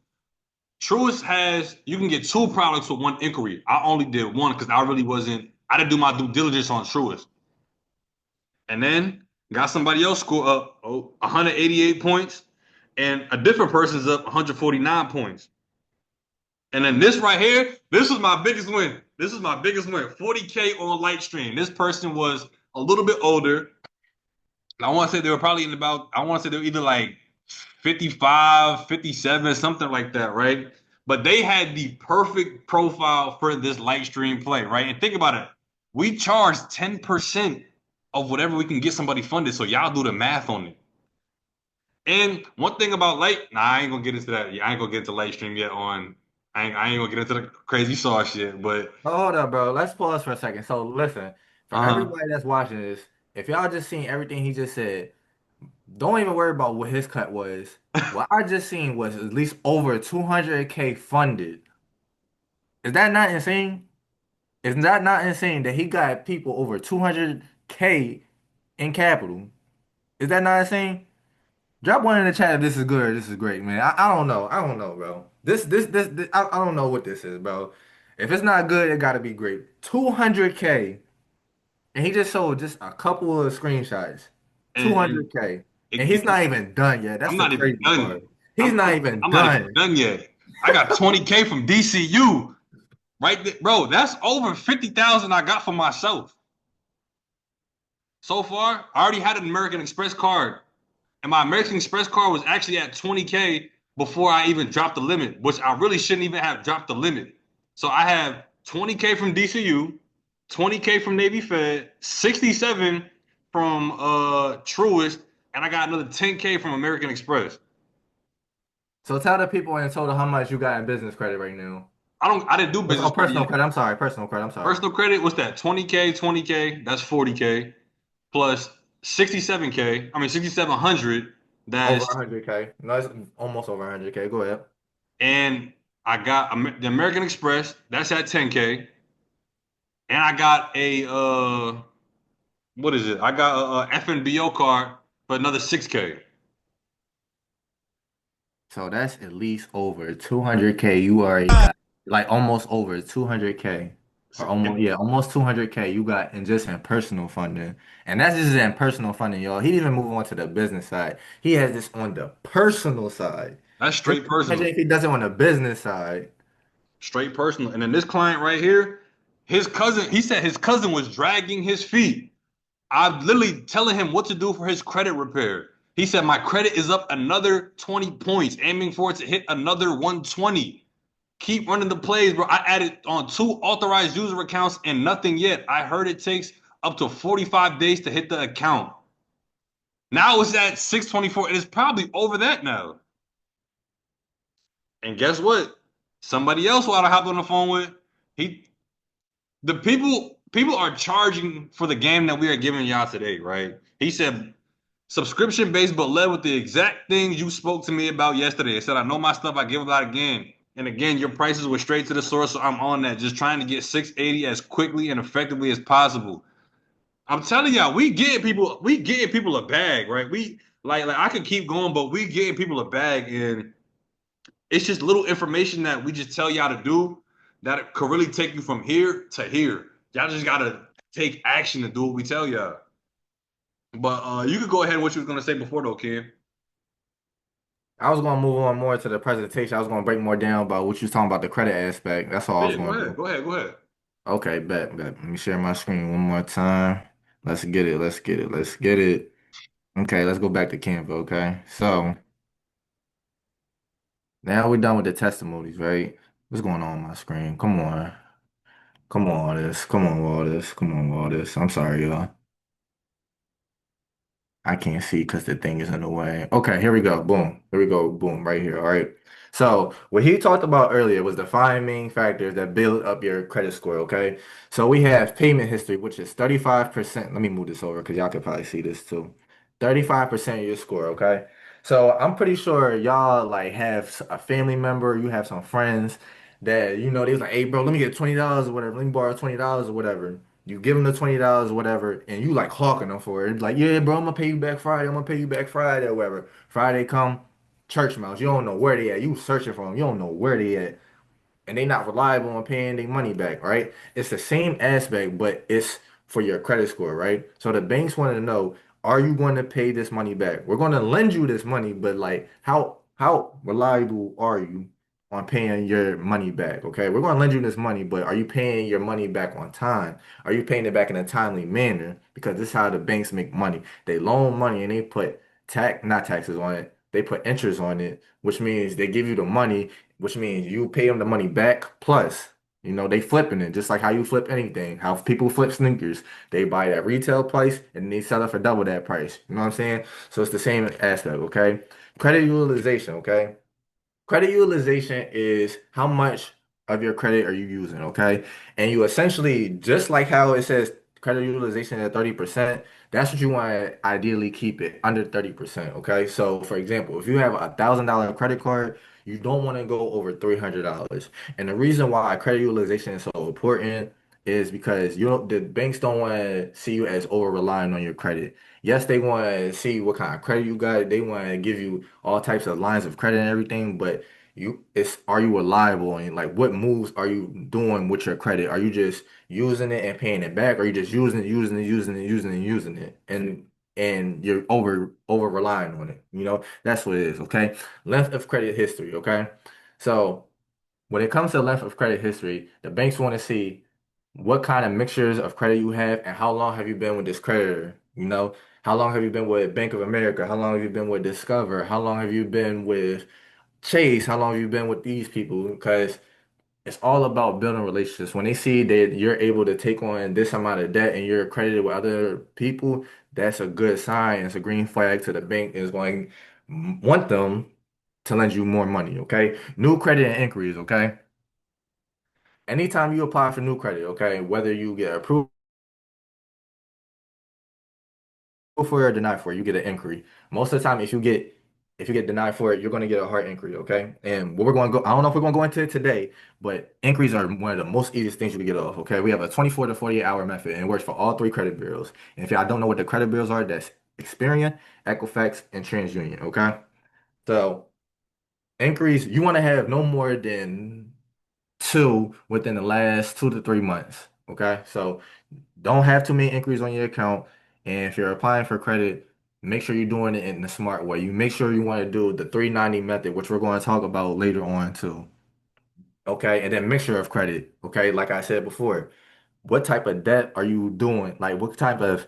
Truist has, you can get two products with one inquiry. I only did one because I didn't do my due diligence on Truist. And then got somebody else score up 188 points, and a different person's up 149 points. And then this right here, this was my biggest win. This is my biggest win. 40K on Lightstream. This person was a little bit older. I want to say they were probably I want to say they were either like 55, 57, something like that, right? But they had the perfect profile for this Lightstream play, right? And think about it. We charge 10% of whatever we can get somebody funded. So y'all do the math on it. And one thing about I ain't gonna get into that. I ain't gonna get into Lightstream yet I ain't gonna get into the crazy sauce yet, but Hold up, bro. Let's pause for a second. So listen, for uh-huh. everybody that's watching this, if y'all just seen everything he just said, don't even worry about what his cut was. What I just seen was at least over 200K funded. Is that not insane? Is that not insane that he got people over 200K in capital? Is that not insane? Drop one in the chat if this is good or this is great, man. I don't know. I don't know, bro. This I don't know what this is, bro. If it's not good, it gotta be great. 200K. And he just showed just a couple of screenshots. and 200K. And it, he's not even done yet. That's I'm the not even crazy done yet. part. He's not even I'm not even done. done yet. I got 20K from DCU, right there. Bro, that's over 50,000 I got for myself. So far, I already had an American Express card. And my American Express card was actually at 20K before I even dropped the limit, which I really shouldn't even have dropped the limit. So I have 20K from DCU, 20K from Navy Fed, 67 from Truist, and I got another 10K from American Express. So tell the people in total how much you got in business credit right now. I didn't do Oh, business credit personal yet. credit. I'm sorry. Personal credit. I'm sorry. Personal credit was that 20K, 20K, that's 40K, plus 67K, I mean 6,700, Over that's 100K. No, it's almost over 100K. Go ahead. and I got the American Express, that's at 10K, and I got a what is it? I got a FNBO card for another 6K. So that's at least over 200K. You already got like almost over 200K. or almost, yeah, almost 200K you got in just in personal funding. And that's just in personal funding, y'all. He didn't even move on to the business side. He has this on the personal side. That's Just straight personal. imagine if he does it on the business side. Straight personal. And then this client right here, his cousin, he said his cousin was dragging his feet. I'm literally telling him what to do for his credit repair. He said, my credit is up another 20 points, aiming for it to hit another 120. Keep running the plays, bro. I added on 2 authorized user accounts and nothing yet. I heard it takes up to 45 days to hit the account. Now it's at 624. It is probably over that now. And guess what? Somebody else who I hopped on the phone with, he the people are charging for the game that we are giving y'all today, right? He said subscription based, but led with the exact things you spoke to me about yesterday. He said, I know my stuff, I give about again. And again, your prices were straight to the source, so I'm on that. Just trying to get 680 as quickly and effectively as possible. I'm telling y'all, we getting people a bag, right? We like I could keep going, but we getting people a bag, and it's just little information that we just tell y'all to do that could really take you from here to here. Y'all just gotta take action to do what we tell y'all. But you could go ahead and what you was gonna say before though, Ken. I was gonna move on more to the presentation. I was gonna break more down about what you was talking about the credit aspect. That's all I was Yeah, go gonna ahead, do. go ahead, go ahead. Okay, bet. Let me share my screen one more time. Let's get it. Let's get it. Let's get it. Okay, let's go back to Canva. Okay, so now we're done with the testimonies, right? What's going on my screen? Come on. Come on, all this. Come on, all this. Come on, all this. I'm sorry, y'all. I can't see because the thing is in the way. Okay, here we go. Boom. Here we go. Boom. Right here. All right. So what he talked about earlier was the 5 main factors that build up your credit score. Okay. So we have payment history, which is 35%. Let me move this over because y'all can probably see this too. 35% of your score. Okay. So I'm pretty sure y'all like have a family member, you have some friends that they was like, hey bro, let me get $20 or whatever. Let me borrow $20 or whatever. You give them the $20 or whatever, and you like hawking them for it. Like, yeah, bro, I'm gonna pay you back Friday. I'm gonna pay you back Friday or whatever. Friday come, church mouse. You don't know where they at. You searching for them. You don't know where they at, and they not reliable on paying their money back, right? It's the same aspect, but it's for your credit score, right? So the banks want to know, are you going to pay this money back? We're going to lend you this money, but like how reliable are you on paying your money back? Okay, we're going to lend you this money, but are you paying your money back on time? Are you paying it back in a timely manner? Because this is how the banks make money. They loan money and they put not taxes on it. They put interest on it, which means they give you the money, which means you pay them the money back plus, they flipping it just like how you flip anything. How people flip sneakers, they buy that retail price and they sell it for double that price. You know what I'm saying? So it's the same aspect, okay? Credit utilization, okay? Credit utilization is how much of your credit are you using, okay? And you essentially, just like how it says credit utilization at 30%, that's what you want to ideally keep it under 30%, okay? So, for example, if you have $1,000 credit card, you don't want to go over $300. And the reason why credit utilization is so important is because the banks don't want to see you as over relying on your credit. Yes, they want to see what kind of credit you got. They want to give you all types of lines of credit and everything, but are you reliable and like what moves are you doing with your credit? Are you just using it and paying it back? Or are you just using it and you're over relying on it? That's what it is, okay? Length of credit history, okay? So when it comes to length of credit history, the banks want to see what kind of mixtures of credit you have and how long have you been with this creditor? How long have you been with Bank of America? How long have you been with Discover? How long have you been with Chase? How long have you been with these people? Because it's all about building relationships. When they see that you're able to take on this amount of debt and you're accredited with other people, that's a good sign. It's a green flag to the bank is going want them to lend you more money, okay? New credit and inquiries, okay? Anytime you apply for new credit, okay, whether you get approved for it or denied for it, you get an inquiry. Most of the time, if you get denied for it, you're going to get a hard inquiry, okay? And what we're going to go, I don't know if we're going to go into it today, but inquiries are one of the most easiest things you can get off, okay? We have a 24 to 48 hour method, and it works for all 3 credit bureaus. And if y'all don't know what the credit bureaus are, that's Experian, Equifax, and TransUnion, okay? So inquiries, you want to have no more than two within the last 2 to 3 months. Okay, so don't have too many inquiries on your account. And if you're applying for credit, make sure you're doing it in the smart way. You make sure you want to do the 390 method, which we're going to talk about later on too. Okay, and then mixture of credit. Okay, like I said before, what type of debt are you doing? Like, what type of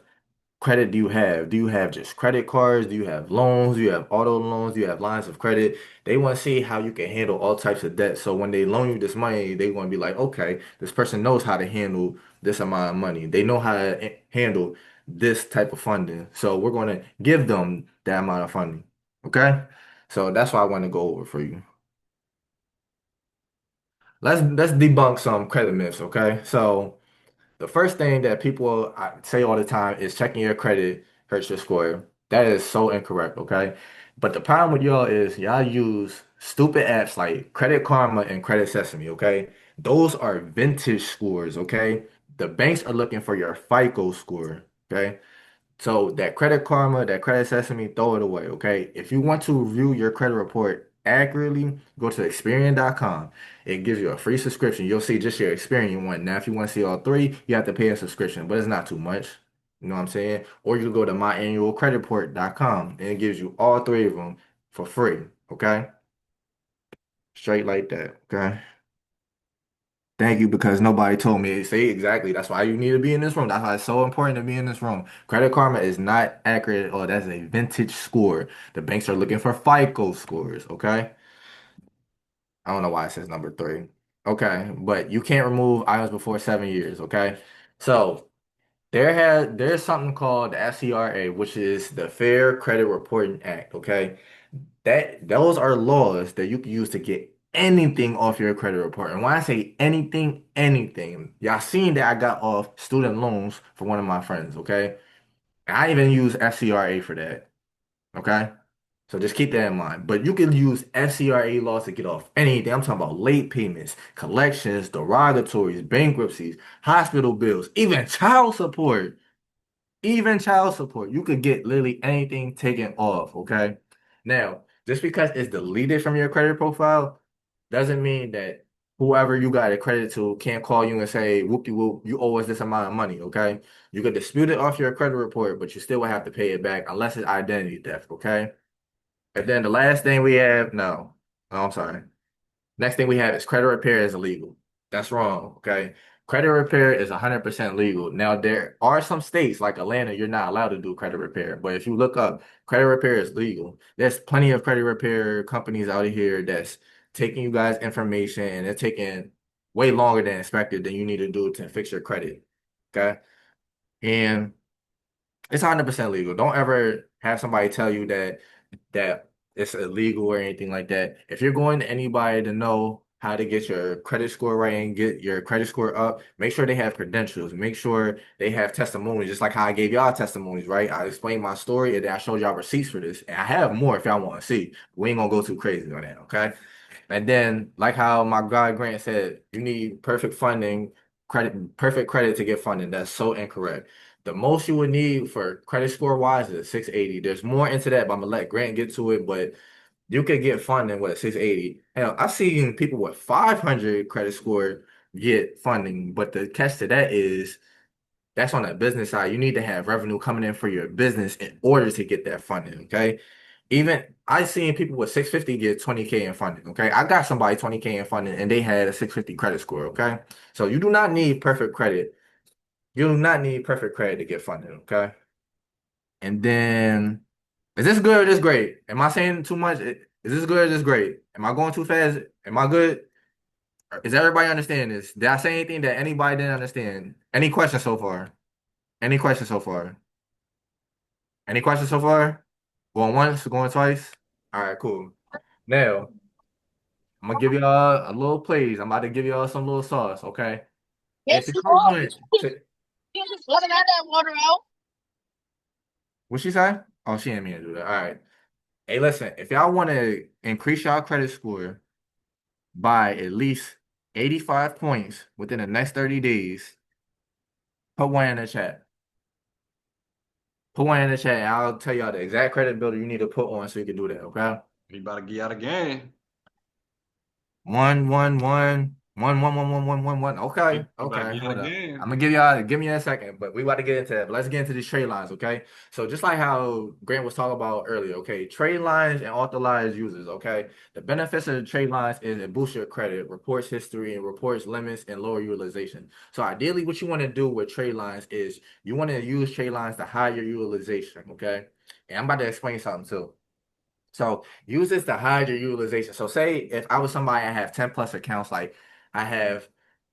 credit do you have? Do you have just credit cards? Do you have loans? Do you have auto loans? Do you have lines of credit? They want to see how you can handle all types of debt. So when they loan you this money, they want to be like, okay, this person knows how to handle this amount of money. They know how to handle this type of funding. So we're going to give them that amount of funding. Okay? So that's what I want to go over for you. Let's debunk some credit myths, okay? So the first thing that people say all the time is checking your credit hurts your score. That is so incorrect, okay? But the problem with y'all is y'all use stupid apps like Credit Karma and Credit Sesame, okay? Those are vintage scores, okay? The banks are looking for your FICO score, okay? So that Credit Karma, that Credit Sesame, throw it away, okay? If you want to review your credit report accurately, go to Experian.com. It gives you a free subscription. You'll see just your Experian one. Now, if you want to see all three, you have to pay a subscription, but it's not too much. You know what I'm saying? Or you can go to MyAnnualCreditReport.com and it gives you all three of them for free, okay? Straight like that, okay? Thank you, because nobody told me. Say exactly. That's why you need to be in this room. That's why it's so important to be in this room. Credit Karma is not accurate, or that's a vintage score. The banks are looking for FICO scores, okay? I don't know why it says number three. Okay, but you can't remove items before 7 years, okay? So there's something called the FCRA, which is the Fair Credit Reporting Act, okay? Those are laws that you can use to get anything off your credit report. And when I say anything, anything, y'all seen that I got off student loans for one of my friends, okay? And I even use FCRA for that, okay? So just keep that in mind. But you can use FCRA laws to get off anything. I'm talking about late payments, collections, derogatories, bankruptcies, hospital bills, even child support. Even child support, you could get literally anything taken off, okay? Now, just because it's deleted from your credit profile doesn't mean that whoever you got it credited to can't call you and say, whoop de whoop, you owe us this amount of money, okay? You could dispute it off your credit report, but you still will have to pay it back unless it's identity theft, okay? And then the last thing we have, no, I'm sorry. Next thing we have is credit repair is illegal. That's wrong, okay? Credit repair is 100% legal. Now, there are some states like Atlanta, you're not allowed to do credit repair. But if you look up, credit repair is legal. There's plenty of credit repair companies out here that's taking you guys' information and they're taking way longer than expected than you need to do to fix your credit, okay? And it's 100% legal. Don't ever have somebody tell you that it's illegal or anything like that. If you're going to anybody to know how to get your credit score right and get your credit score up, make sure they have credentials. Make sure they have testimonies, just like how I gave y'all testimonies, right? I explained my story and then I showed y'all receipts for this. And I have more if y'all want to see. We ain't gonna go too crazy on that, okay? And then, like how my guy Grant said, you need perfect funding, perfect credit to get funding. That's so incorrect. The most you would need for credit score wise is a 680. There's more into that, but I'm gonna let Grant get to it. But you could get funding with a 680. Hell, I've seen people with 500 credit score get funding, but the catch to that is that's on the business side. You need to have revenue coming in for your business in order to get that funding. Okay. Even I seen people with 650 get 20K in funding. Okay. I got somebody 20K in funding and they had a 650 credit score. Okay. So you do not need perfect credit. You do not need perfect credit to get funding. Okay. And then is this good or this great? Am I saying too much? Is this good or this great? Am I going too fast? Am I good? Is everybody understand this? Did I say anything that anybody didn't understand? Any questions so far? Any questions so far? Any questions so far? Going once, going twice? All right, cool. Now, I'm gonna give y'all a little plays. I'm about to give y'all some little sauce, okay? If Yes, y'all you want to, just let that water out. what she say? Oh, she didn't mean to do that. All right. Hey, listen, if y'all want to increase y'all credit score by at least 85 points within the next 30 days, put one in the chat. Put one in the chat, and I'll tell y'all the exact credit builder you need to put on so you can do that, okay? You about to get out of game. 111 One. Okay, You back okay. in Hold up. again. I'm gonna give me a second, but we about to get into that. But let's get into these trade lines, okay? So just like how Grant was talking about earlier, okay, trade lines and authorized users, okay. The benefits of the trade lines is it boosts your credit, reports history, and reports limits and lower utilization. So ideally, what you want to do with trade lines is you want to use trade lines to hide your utilization, okay? And I'm about to explain something too. So use this to hide your utilization. So say if I was somebody I have 10 plus accounts, like I have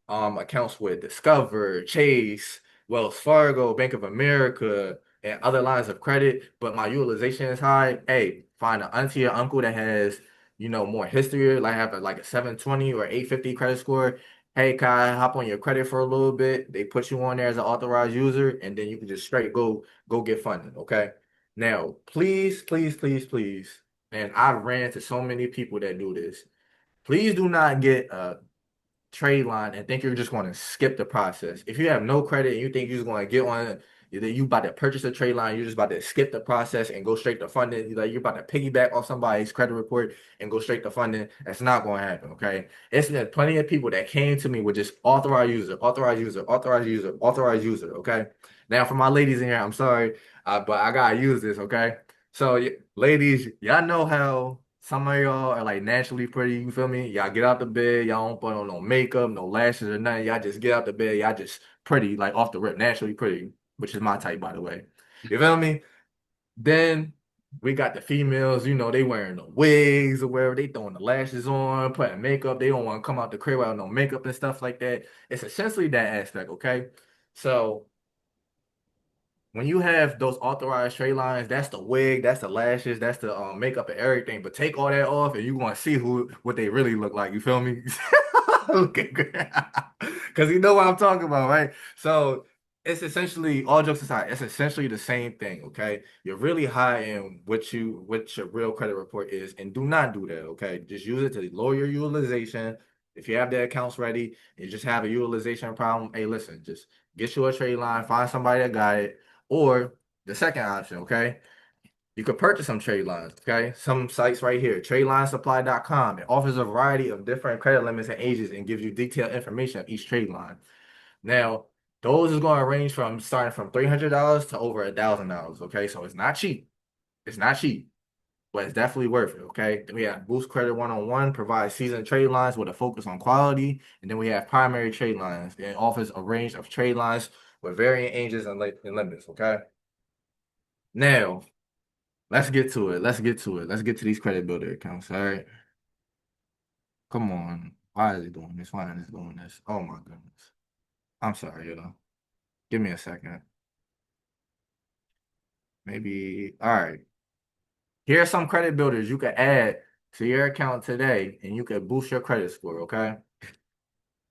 accounts with Discover, Chase, Wells Fargo, Bank of America, and other lines of credit, but my utilization is high. Hey, find an auntie or uncle that has, more history, like have like a 720 or 850 credit score. Hey, can I hop on your credit for a little bit? They put you on there as an authorized user, and then you can just straight go get funded. Okay. Now, please. And I've ran into so many people that do this. Please do not get a trade line and think you're just going to skip the process. If you have no credit and you think you're just going to get on, either you about to purchase a trade line, you're just about to skip the process and go straight to funding. You're about to piggyback off somebody's credit report and go straight to funding. That's not going to happen. Okay. It's been plenty of people that came to me with just authorized user, authorized user, authorized user, authorized user. Okay. Now for my ladies in here, I'm sorry, but I gotta use this. Okay. So, ladies, y'all know how some of y'all are like naturally pretty, you feel me? Y'all get out the bed, y'all don't put on no makeup, no lashes or nothing. Y'all just get out the bed, y'all just pretty, like off the rip, naturally pretty, which is my type, by the way. You feel me? Then we got the females, they wearing the wigs or whatever, they throwing the lashes on, putting makeup. They don't want to come out the crib without no makeup and stuff like that. It's essentially that aspect, okay? So when you have those authorized trade lines, that's the wig, that's the lashes, that's the makeup and everything. But take all that off, and you gonna see what they really look like. You feel me? Okay, because you know what I'm talking about, right? So it's essentially all jokes aside, it's essentially the same thing. Okay, you're really high in what your real credit report is, and do not do that. Okay, just use it to lower your utilization. If you have the accounts ready, and you just have a utilization problem, hey, listen, just get you a trade line, find somebody that got it. Or the second option, okay? You could purchase some trade lines, okay? Some sites right here, tradelinesupply.com. It offers a variety of different credit limits and ages and gives you detailed information of each trade line. Now, those is going to range from starting from $300 to over $1,000, okay? So it's not cheap. It's not cheap, but it's definitely worth it, okay? Then we have Boost Credit One-on-One, provides seasoned trade lines with a focus on quality. And then we have Primary Trade Lines. It offers a range of trade lines with varying ages and limits, okay? Now, let's get to it. Let's get to it. Let's get to these credit builder accounts. All right. Come on. Why is he doing this? Why is he doing this? Oh my goodness. I'm sorry, Give me a second. Maybe. All right. Here are some credit builders you can add to your account today, and you can boost your credit score. Okay.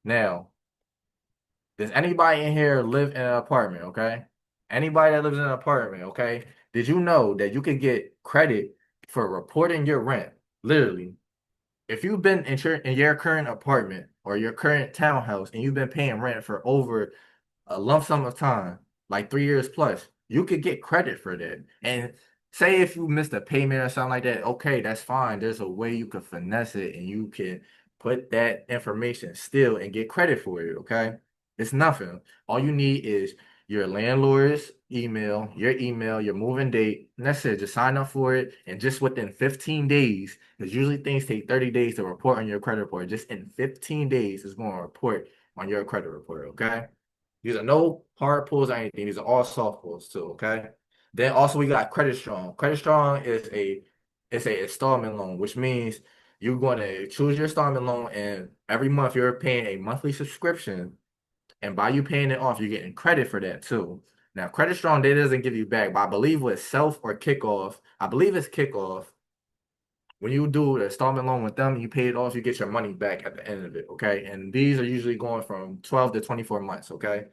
Now, does anybody in here live in an apartment? Okay. Anybody that lives in an apartment? Okay. Did you know that you could get credit for reporting your rent? Literally. If you've been in your current apartment or your current townhouse and you've been paying rent for over a lump sum of time, like 3 years plus, you could get credit for that. And say if you missed a payment or something like that, okay, that's fine. There's a way you can finesse it and you can put that information still and get credit for it. Okay. It's nothing. All you need is your landlord's email, your moving date, and that's it. Just sign up for it. And just within 15 days, because usually things take 30 days to report on your credit report. Just in 15 days, it's going to report on your credit report. Okay. These are no hard pulls or anything. These are all soft pulls too. Okay. Then also we got Credit Strong. Credit Strong is a installment loan, which means you're going to choose your installment loan, and every month you're paying a monthly subscription. And by you paying it off, you're getting credit for that too. Now, Credit Strong, they doesn't give you back, but I believe with Self or Kickoff, I believe it's Kickoff. When you do the installment loan with them, you pay it off, you get your money back at the end of it. Okay. And these are usually going from 12 to 24 months. Okay.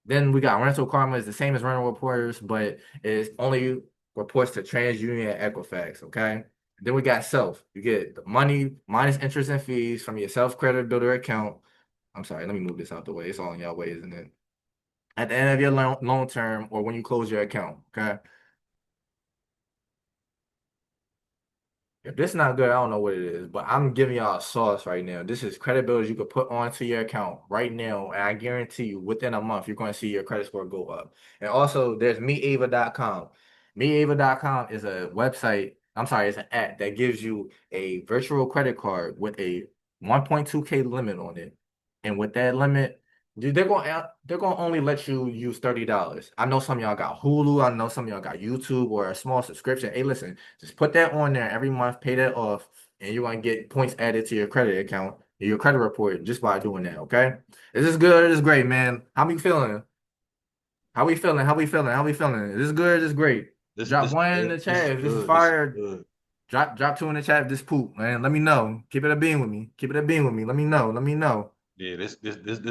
Then we got Rental Karma is the same as Rental Reporters, but it only reports to TransUnion and Equifax. Okay. Then we got Self. You get the money minus interest and fees from your Self Credit Builder account. I'm sorry, let me move this out the way. It's all in y'all way, isn't it? At the end of your loan term or when you close your account. Okay. If this not good, I don't know what it is, but I'm giving y'all a sauce right now. This is credit builders you could put onto your account right now, and I guarantee you within a month, you're going to see your credit score go up. And also, there's meetava.com. Meetava.com is a website, I'm sorry, it's an app that gives you a virtual credit card with a 1.2K limit on it. And with that limit, dude, they're gonna only let you use $30. I know some of y'all got Hulu. I know some of y'all got YouTube or a small subscription. Hey, listen, just put that on there every month, pay that off, and you're gonna get points added to your credit account, your credit report just by doing that. Okay, is this good? Or is this great, man? How we feeling? How we feeling? How we feeling? How we feeling? Is this good? Or is this great? Drop This is one in good. the This chat is if this is good. This is fire. good. Drop two in the chat if this poop, man. Let me know. Keep it a bean with me. Keep it a bean with me. Let me know. Let me know. Yeah, this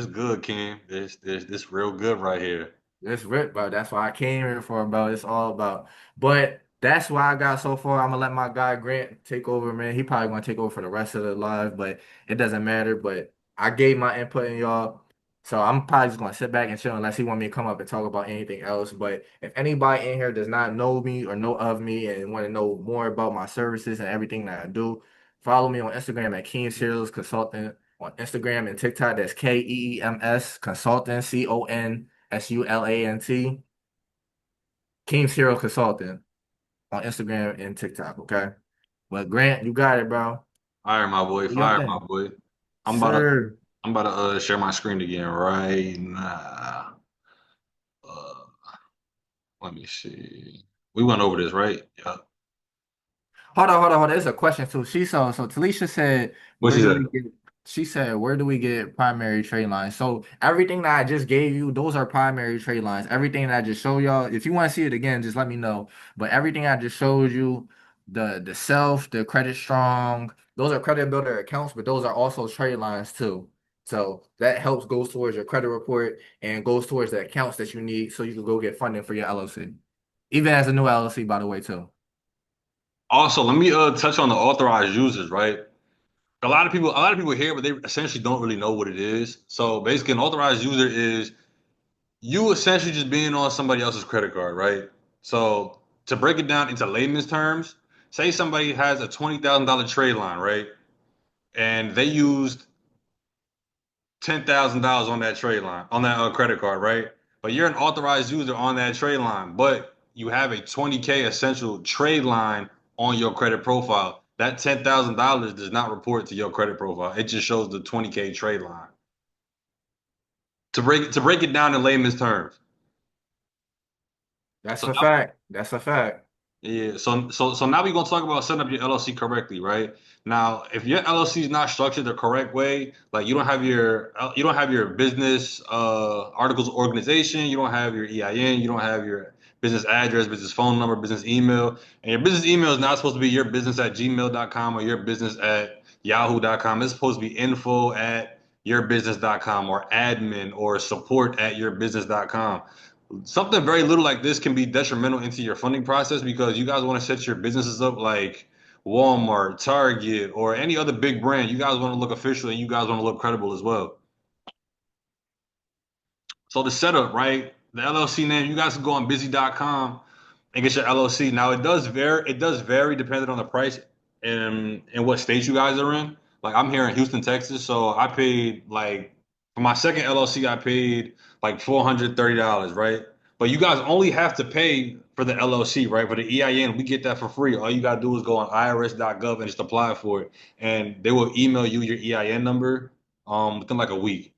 good, King. This real good right here. It's rip, bro. That's why I came here for, bro. It's all about. But that's why I got so far. I'm gonna let my guy Grant take over, man. He probably gonna take over for the rest of the live, but it doesn't matter. But I gave my input in y'all. So I'm probably just gonna sit back and chill unless he want me to come up and talk about anything else. But if anybody in here does not know me or know of me and want to know more about my services and everything that I do, follow me on Instagram at Keem Serials Consultant. On Instagram and TikTok, that's KEEMS Consultant, CONSULANT. Keem Serial Consultant on Instagram and TikTok. Okay. But Grant, you got it, bro. Fire, my boy. Do your Fire, my thing. boy. I'm about to Sir. I'm about to share my screen again right now. Uh, let me see. We went over this, right? Yeah. Hold on. There's a question too. So Talisha said, What where she do said? we get where do we get primary trade lines? So everything that I just gave you, those are primary trade lines. Everything that I just showed y'all, if you want to see it again, just let me know. But everything I just showed you, the self, the credit strong, those are credit builder accounts, but those are also trade lines too. So that helps goes towards your credit report and goes towards the accounts that you need so you can go get funding for your LLC. Even as a new LLC, by the way, too. Also, let me touch on the authorized users, right? A lot of people here, but they essentially don't really know what it is. So basically, an authorized user is you essentially just being on somebody else's credit card, right? So to break it down into layman's terms, say somebody has a $20,000 trade line, right? And they used $10,000 on that trade line, on that credit card, right? But you're an authorized user on that trade line, but you have a 20K essential trade line on your credit profile. That $10,000 does not report to your credit profile. It just shows the 20K trade line. To break it down in layman's terms. That's So a now, fact. That's a fact. yeah, so now we're gonna talk about setting up your LLC correctly, right? Now, if your LLC is not structured the correct way, like you don't have your business articles of organization, you don't have your EIN, you don't have your business address, business phone number, business email, and your business email is not supposed to be your business at gmail.com or your business at yahoo.com. It's supposed to be info at yourbusiness.com or admin or support at yourbusiness.com. Something very little like this can be detrimental into your funding process because you guys want to set your businesses up like Walmart, Target, or any other big brand. You guys want to look official and you guys want to look credible as well. So the setup, right? The LLC name, you guys can go on busy.com and get your LLC. Now it does vary depending on the price and what state you guys are in. Like I'm here in Houston, Texas, so I paid like for my second LLC, I paid like $430, right? But you guys only have to pay for the LLC, right? For the EIN, we get that for free. All you gotta do is go on irs.gov and just apply for it, and they will email you your EIN number within like a week,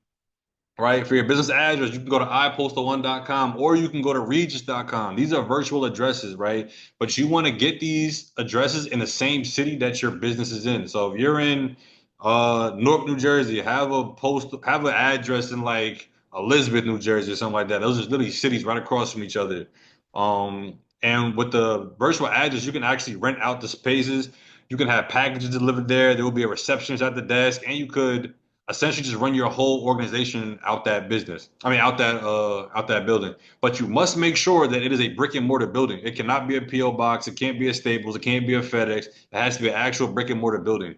right? For your business address, you can go to ipostal1.com or you can go to regis.com. These are virtual addresses, right? But you want to get these addresses in the same city that your business is in. So if you're in Newark, New Jersey, have an address in like Elizabeth, New Jersey, or something like that. Those are literally cities right across from each other. And with the virtual address, you can actually rent out the spaces. You can have packages delivered there. There will be a receptionist at the desk, and you could essentially just run your whole organization out that business. I mean, out that building. But you must make sure that it is a brick and mortar building. It cannot be a PO box. It can't be a Staples. It can't be a FedEx. It has to be an actual brick and mortar building.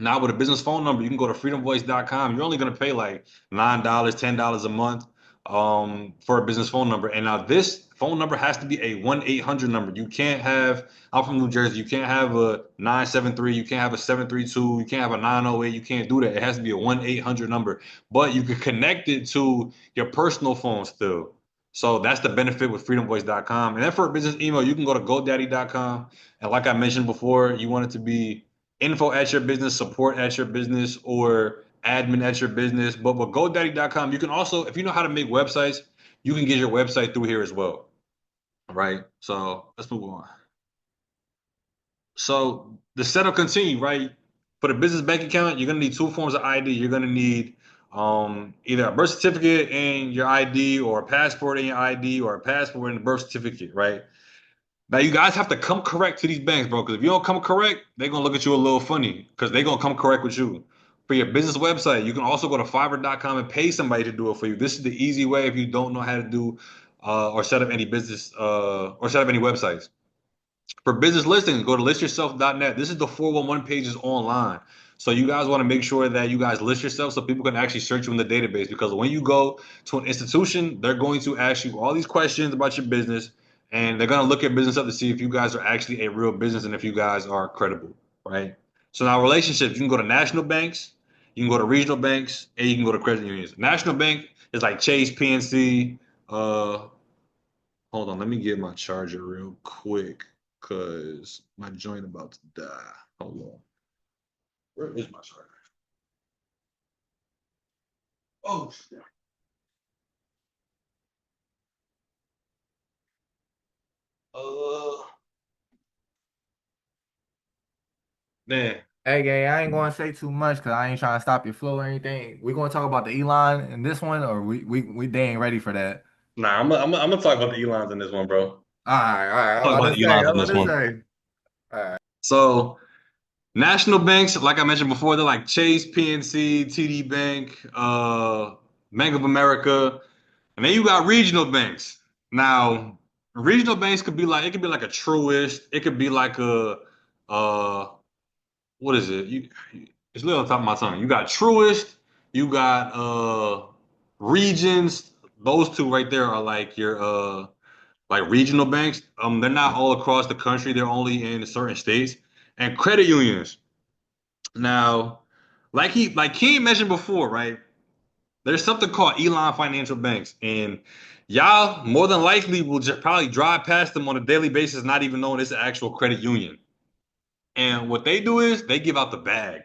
Now with a business phone number, you can go to freedomvoice.com. You're only going to pay like $9, $10 a month. for a business phone number. And now this phone number has to be a 1-800 number. You can't have, I'm from New Jersey, you can't have a 973, you can't have a 732, you can't have a 908, you can't do that. It has to be a 1-800 number. But you can connect it to your personal phone still. So that's the benefit with freedomvoice.com. And then for a business email, you can go to GoDaddy.com. And like I mentioned before, you want it to be info at your business, support at your business, or admin at your business. But with GoDaddy.com, you can also, if you know how to make websites, you can get your website through here as well. Right? So let's move on. So the setup continue, right? For the business bank account, you're gonna need two forms of ID. You're gonna need either a birth certificate and your ID, or a passport and your ID, or a passport and a birth certificate, right? Now you guys have to come correct to these banks, bro. Because if you don't come correct, they're gonna look at you a little funny. Because they're gonna come correct with you. For your business website, you can also go to Fiverr.com and pay somebody to do it for you. This is the easy way if you don't know how to do or set up any business or set up any websites. For business listings, go to listyourself.net. This is the 411 pages online. So you guys want to make sure that you guys list yourself so people can actually search you in the database. Because when you go to an institution, they're going to ask you all these questions about your business, and they're going to look at business up to see if you guys are actually a real business and if you guys are credible, right? So now relationships, you can go to national banks, you can go to regional banks, and you can go to credit unions. National bank is like Chase, PNC. Hold on, let me get my charger real quick because my joint about to die. Hold on. Where is my charger? Oh, shit. Man. Hey, gang, I ain't gonna say too much because I ain't trying to stop your flow or anything. We gonna talk about the Elon in this one, or we they ain't ready for that. Nah, I'm gonna talk about the Elons in this one, bro. All right. Talk about the Elons I'm in this about to one. say. All right. So national banks, like I mentioned before, they're like Chase, PNC, TD Bank, Bank of America, and then you got regional banks. Now, regional banks could be like, it could be like a Truist, it could be like a what is it? It's literally on top of my tongue. You got Truist, you got Regions. Those two right there are like your like regional banks. They're not all across the country. They're only in certain states. And credit unions. Now, like he mentioned before, right? There's something called Elon Financial Banks, and y'all more than likely will just probably drive past them on a daily basis, not even knowing it's an actual credit union. And what they do is they give out the bag.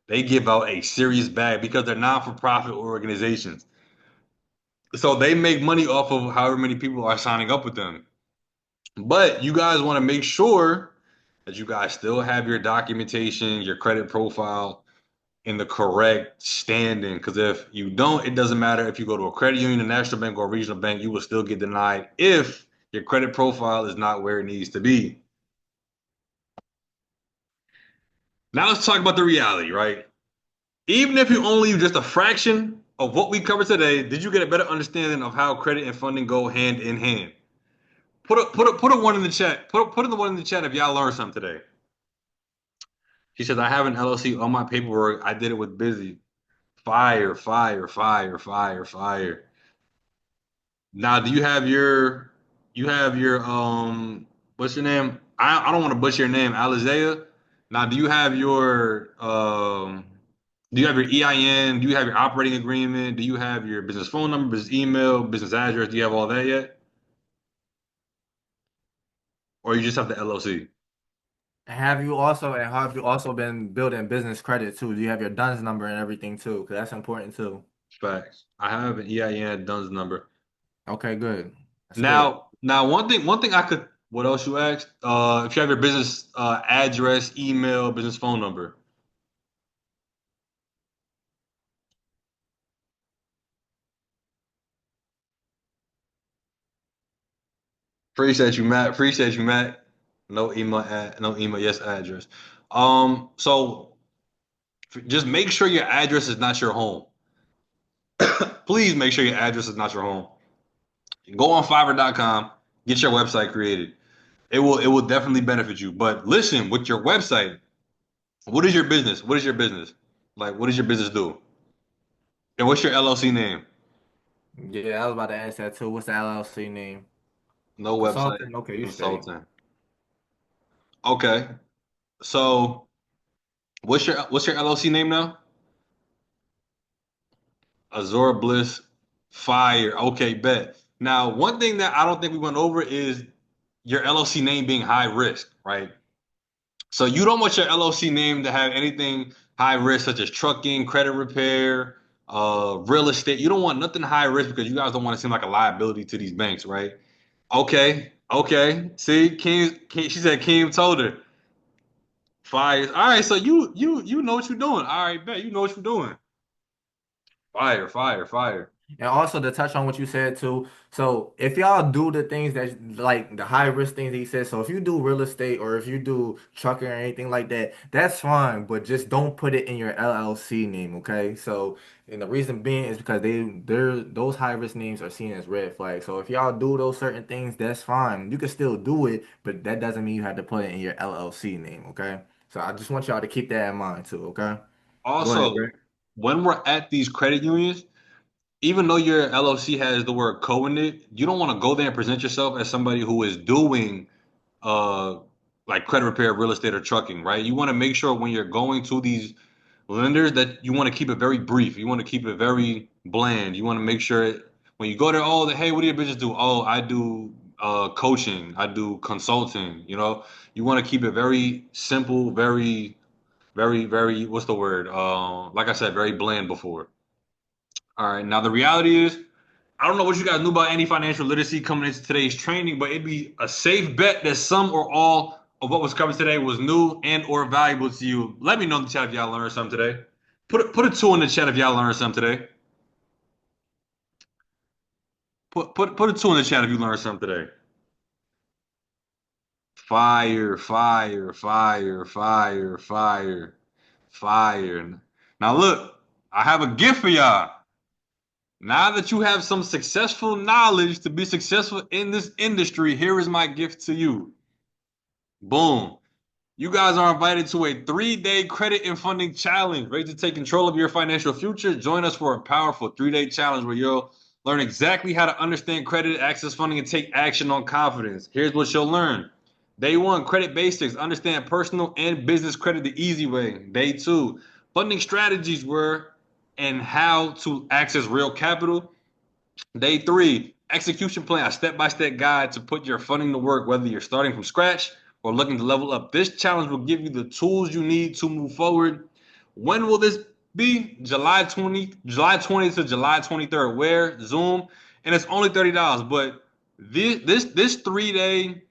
They give out a serious bag because they're non-for-profit organizations. So they make money off of however many people are signing up with them. But you guys want to make sure that you guys still have your documentation, your credit profile in the correct standing. Because if you don't, it doesn't matter if you go to a credit union, a national bank, or a regional bank, you will still get denied if your credit profile is not where it needs to be. Now let's talk about the reality, right? Even if you only use just a fraction of what we covered today, did you get a better understanding of how credit and funding go hand in hand? Put a one in the chat. Put in the one in the chat if y'all learned something today. She says, I have an LLC on my paperwork. I did it with Busy. Fire. Now, do you have your what's your name? I don't want to butcher your name, Alizea. Now, do you have your EIN? Do you have your operating agreement? Do you have your business phone number, business email, business address? Do you have all that yet? Or you just have the LLC? Have you also been building business credit too? Do you have your DUNS number and everything too? Because that's important too. Facts. I have an EIN DUNS number. Okay, good. That's good. Now, one thing I could. What else you asked? If you have your business address, email, business phone number. Appreciate you, Matt. No email. Yes, address. So just make sure your address is not your home. Please make sure your address is not your home. Go on Fiverr.com, get your website created. It will definitely benefit you. But listen, with your website, what is your business? Like, what does your business do? And what's your LLC name? Yeah, I was about to ask that too. What's the LLC name? No website, Consultant? Okay, you straight. consultant. Okay. So what's your LLC name now? Azora Bliss Fire. Okay, bet. Now, one thing that I don't think we went over is your LLC name being high risk, right? So you don't want your LLC name to have anything high risk, such as trucking, credit repair, real estate. You don't want nothing high risk because you guys don't want to seem like a liability to these banks, right? Okay, okay. See, she said Kim told her. Fire. All right, so you know what you're doing. All right, bet you know what you're doing. Fire, fire, fire. And also to touch on what you said too, so if y'all do the things that like the high risk things he said, so if you do real estate or if you do trucking or anything like that, that's fine, but just don't put it in your LLC name, okay? So, and the reason being is because they're those high risk names are seen as red flags. So if y'all do those certain things, that's fine. You can still do it, but that doesn't mean you have to put it in your LLC name, okay? So I just want y'all to keep that in mind too, okay? Go ahead, Also, Greg. when we're at these credit unions, even though your LLC has the word co in it, you don't want to go there and present yourself as somebody who is doing uh like credit repair, real estate, or trucking, right? You want to make sure when you're going to these lenders that you want to keep it very brief. You want to keep it very bland. You want to make sure when you go there, oh, hey, what do your business do? Oh, I do coaching, I do consulting. You want to keep it very simple, very, very, very. What's the word? Like I said, very bland before. All right. Now the reality is, I don't know what you guys knew about anti-financial literacy coming into today's training, but it'd be a safe bet that some or all of what was covered today was new and or valuable to you. Let me know in the chat if y'all learned something today. Put a two in the chat if y'all learned something today. Put a two in the chat if you learned something today. Fire, fire, fire, fire, fire, fire. Now look, I have a gift for y'all. Now that you have some successful knowledge to be successful in this industry, here is my gift to you. Boom. You guys are invited to a 3-day credit and funding challenge. Ready to take control of your financial future? Join us for a powerful 3-day challenge where you'll learn exactly how to understand credit, access funding, and take action on confidence. Here's what you'll learn. Day 1, credit basics. Understand personal and business credit the easy way. Day 2, funding strategies where and how to access real capital. Day 3, execution plan, a step-by-step guide to put your funding to work, whether you're starting from scratch or looking to level up. This challenge will give you the tools you need to move forward. When will this be? July 20th to July 23rd. Where? Zoom. And it's only $30. But this 3-day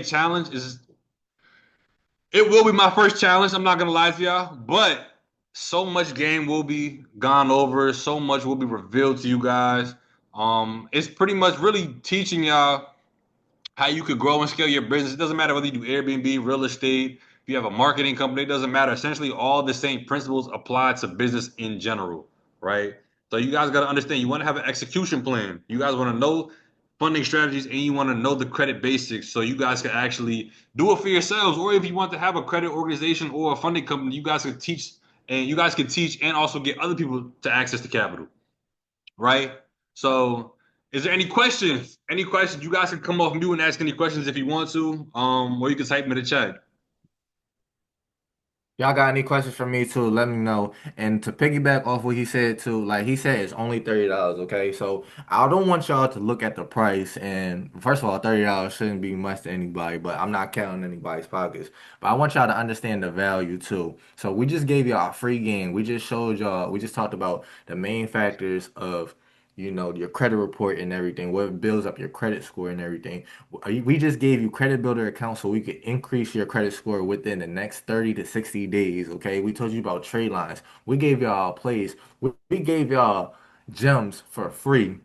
challenge is it will be my first challenge. I'm not gonna lie to y'all, but so much game will be gone over. So much will be revealed to you guys. It's pretty much really teaching y'all how you could grow and scale your business. It doesn't matter whether you do Airbnb, real estate, if you have a marketing company, it doesn't matter. Essentially, all the same principles apply to business in general, right? So you guys got to understand, you want to have an execution plan. You guys want to know funding strategies and you want to know the credit basics so you guys can actually do it for yourselves. Or if you want to have a credit organization or a funding company, you guys can teach and also get other people to access the capital, right? So is there any questions? Any questions? You guys can come off mute and ask any questions if you want to. Or you can type them in the chat. Y'all got any questions for me too? Let me know. And to piggyback off what he said too, like he said, it's only $30. Okay, so I don't want y'all to look at the price. And first of all, $30 shouldn't be much to anybody, but I'm not counting anybody's pockets. But I want y'all to understand the value too. So we just gave y'all a free game. We just showed y'all. We just talked about the main factors of your credit report and everything, what builds up your credit score and everything. We just gave you credit builder account so we could increase your credit score within the next 30 to 60 days. Okay. We told you about trade lines. We gave y'all plays. We gave y'all gems for free.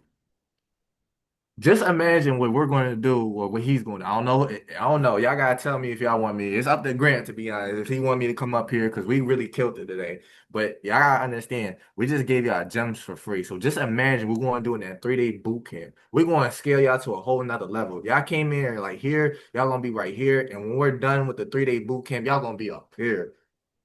Just imagine what we're going to do or what he's going to. I don't know. I don't know. Y'all gotta tell me if y'all want me. It's up to Grant to be honest. If he want me to come up here because we really killed it today. But y'all gotta understand, we just gave y'all gems for free. So just imagine we're going to do it in that 3-day boot camp. We're going to scale y'all to a whole nother level. Y'all came in like here, y'all gonna be right here, and when we're done with the 3-day boot camp, y'all gonna be up here.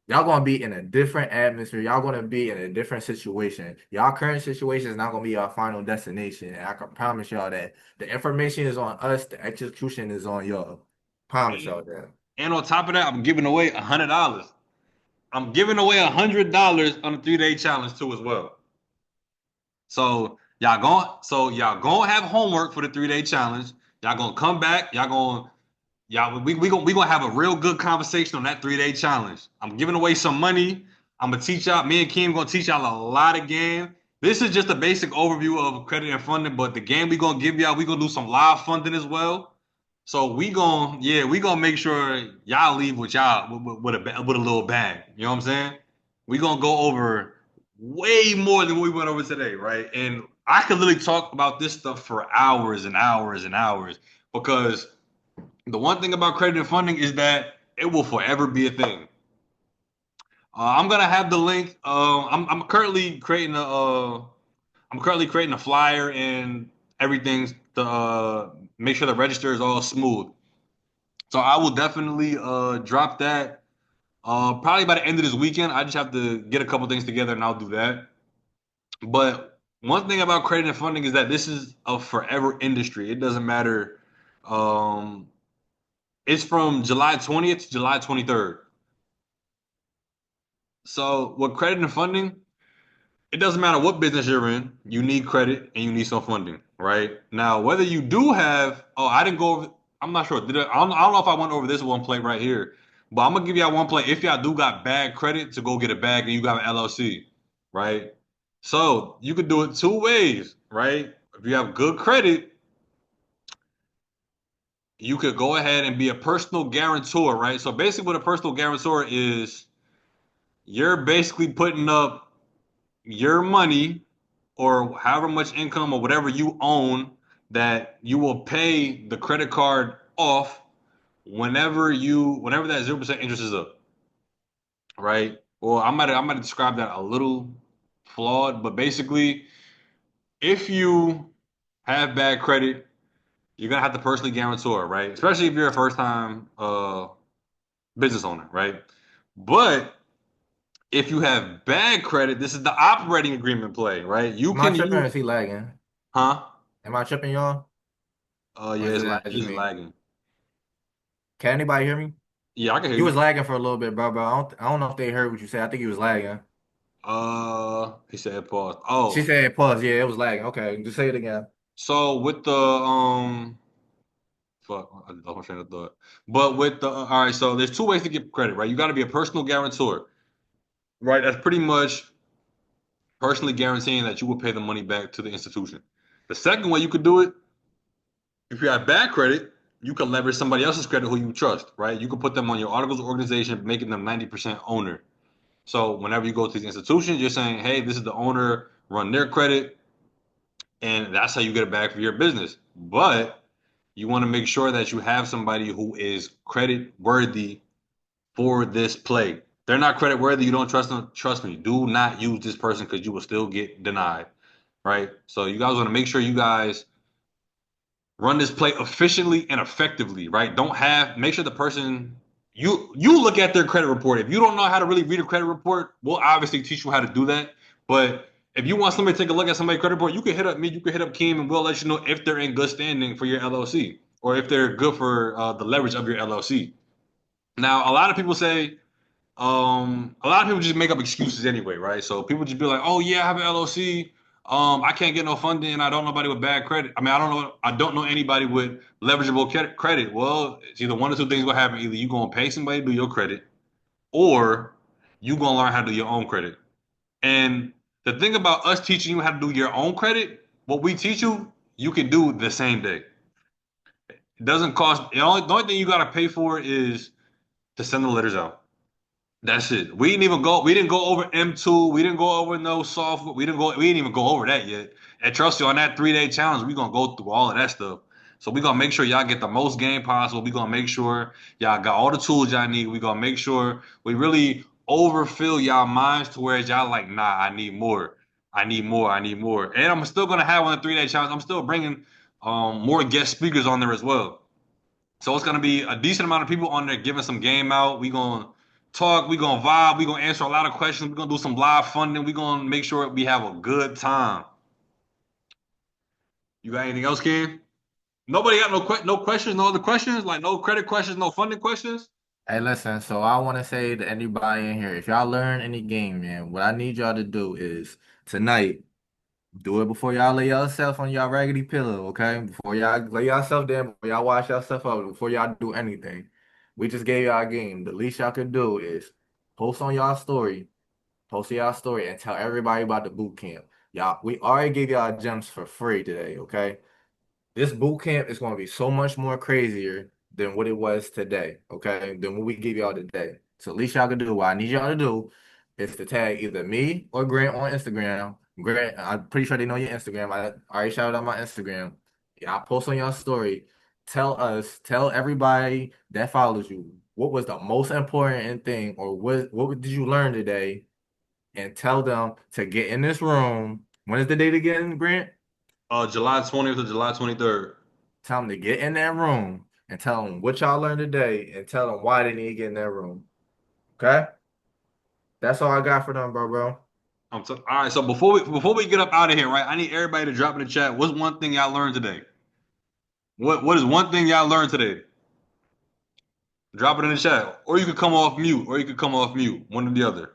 Y'all gonna be in a different atmosphere. Y'all gonna be in a different situation. Y'all current situation is not gonna be our final destination. And I can promise y'all that the information is on us, the execution is on y'all. Promise y'all that. And on top of that, I'm giving away $100. I'm giving away $100 on the 3-day challenge too as well. So y'all gonna have homework for the 3-day challenge. Y'all gonna come back. We gonna have a real good conversation on that 3-day challenge. I'm giving away some money. I'm gonna teach y'all. Me and Keem gonna teach y'all a lot of game. This is just a basic overview of credit and funding, but the game we gonna give y'all, we gonna do some live funding as well. So we gonna make sure y'all leave with a little bag. You know what I'm saying? We gonna go over way more than we went over today, right? And I could literally talk about this stuff for hours and hours and hours because the one thing about credit and funding is that it will forever be a thing. I'm gonna have the link. I'm currently creating a flyer and everything to make sure the register is all smooth. So I will definitely drop that probably by the end of this weekend. I just have to get a couple things together and I'll do that. But one thing about credit and funding is that this is a forever industry. It doesn't matter. It's from July 20th to July 23rd. So with credit and funding, it doesn't matter what business you're in, you need credit and you need some funding, right? Now, whether you do have, I didn't go over, I'm not sure. I don't know if I went over this one play right here, but I'm gonna give y'all one play. If y'all do got bad credit to go get a bag and you got an LLC, right? So you could do it two ways, right? If you have good credit, you could go ahead and be a personal guarantor, right? So basically what a personal guarantor is, you're basically putting up your money or however much income or whatever you own that you will pay the credit card off whenever that 0% interest is up, right? Well, I might describe that a little flawed, but basically, if you have bad credit, you're gonna have to personally guarantor, right? Especially if you're a first time business owner, right? But if you have bad credit, this is the operating agreement play, right? You Am I can tripping or use, is he lagging? huh? Am I tripping, y'all? Or Yeah, is it just it's me? lagging. Can anybody hear me? Yeah, I can hear You was you. lagging for a little bit, bro. I don't know if they heard what you said. I think he was lagging. He said pause. She Oh, said pause. Yeah, it was lagging. Okay, just say it again. so with the fuck, I lost my train of thought. But with the all right, so there's two ways to get credit, right? You got to be a personal guarantor, right? That's pretty much personally guaranteeing that you will pay the money back to the institution. The second way you could do it, if you have bad credit, you can leverage somebody else's credit who you trust, right? You can put them on your articles of organization, making them 90% owner. So whenever you go to these institutions, you're saying, hey, this is the owner, run their credit, and that's how you get it back for your business. But you want to make sure that you have somebody who is credit worthy for this play. They're not credit worthy. You don't trust them. Trust me. Do not use this person because you will still get denied. Right. So you guys want to make sure you guys run this play efficiently and effectively. Right. Make sure the person you look at their credit report. If you don't know how to really read a credit report, we'll obviously teach you how to do that. But if you want somebody to take a look at somebody's credit report, you can hit up me. You can hit up Keem, and we'll let you know if they're in good standing for your LLC or if they're good for the leverage of your LLC. Now, a lot of people just make up excuses anyway, right? So people just be like, "Oh yeah, I have an LLC. I can't get no funding. And I don't know anybody with bad credit. I mean, I don't know anybody with leverageable credit." Well, it's either one or two things gonna happen. Either you gonna pay somebody to do your credit, or you gonna learn how to do your own credit. And the thing about us teaching you how to do your own credit, what we teach you, you can do the same day. It doesn't cost. The only thing you gotta pay for is to send the letters out. That's it. We didn't go over M2. We didn't go over no software. We didn't even go over that yet. And trust you, on that 3-day challenge, we're gonna go through all of that stuff. So we're gonna make sure y'all get the most game possible. We're gonna make sure y'all got all the tools y'all need. We're gonna make sure we really overfill y'all minds to where y'all like, nah, I need more. I need more. I need more. And I'm still gonna have on the 3-day challenge. I'm still bringing more guest speakers on there as well. So it's gonna be a decent amount of people on there giving some game out. We gonna talk. We gonna vibe. We gonna answer a lot of questions. We gonna do some live funding. We gonna make sure we have a good time. You got anything else, Ken? Nobody got no questions, no other questions, like no credit questions, no funding questions. Hey, listen, so I want to say to anybody in here, if y'all learn any game, man, what I need y'all to do is tonight, do it before y'all lay yourself on y'all raggedy pillow, okay? Before y'all lay yourself down, before y'all wash yourself up, before y'all do anything. We just gave y'all a game. The least y'all could do is post on y'all story, post y'all story, and tell everybody about the boot camp. Y'all, we already gave y'all gems for free today, okay? This boot camp is going to be so much more crazier than what it was today, okay? Than what we give y'all today. So at least y'all can do what I need y'all to do is to tag either me or Grant on Instagram. Grant, I'm pretty sure they know your Instagram. I already shouted out my Instagram. Y'all post on your story. Tell everybody that follows you what was the most important thing or what did you learn today, and tell them to get in this room. When is the date again, Grant? July 20th to July 23rd. Tell them to get in that room and tell them what y'all learned today and tell them why they need to get in that room. Okay? That's all I got for them, bro. All right. So before we get up out of here, right? I need everybody to drop in the chat. What's one thing y'all learned today? What is one thing y'all learned today? Drop it in the chat, or you could come off mute, one or the other.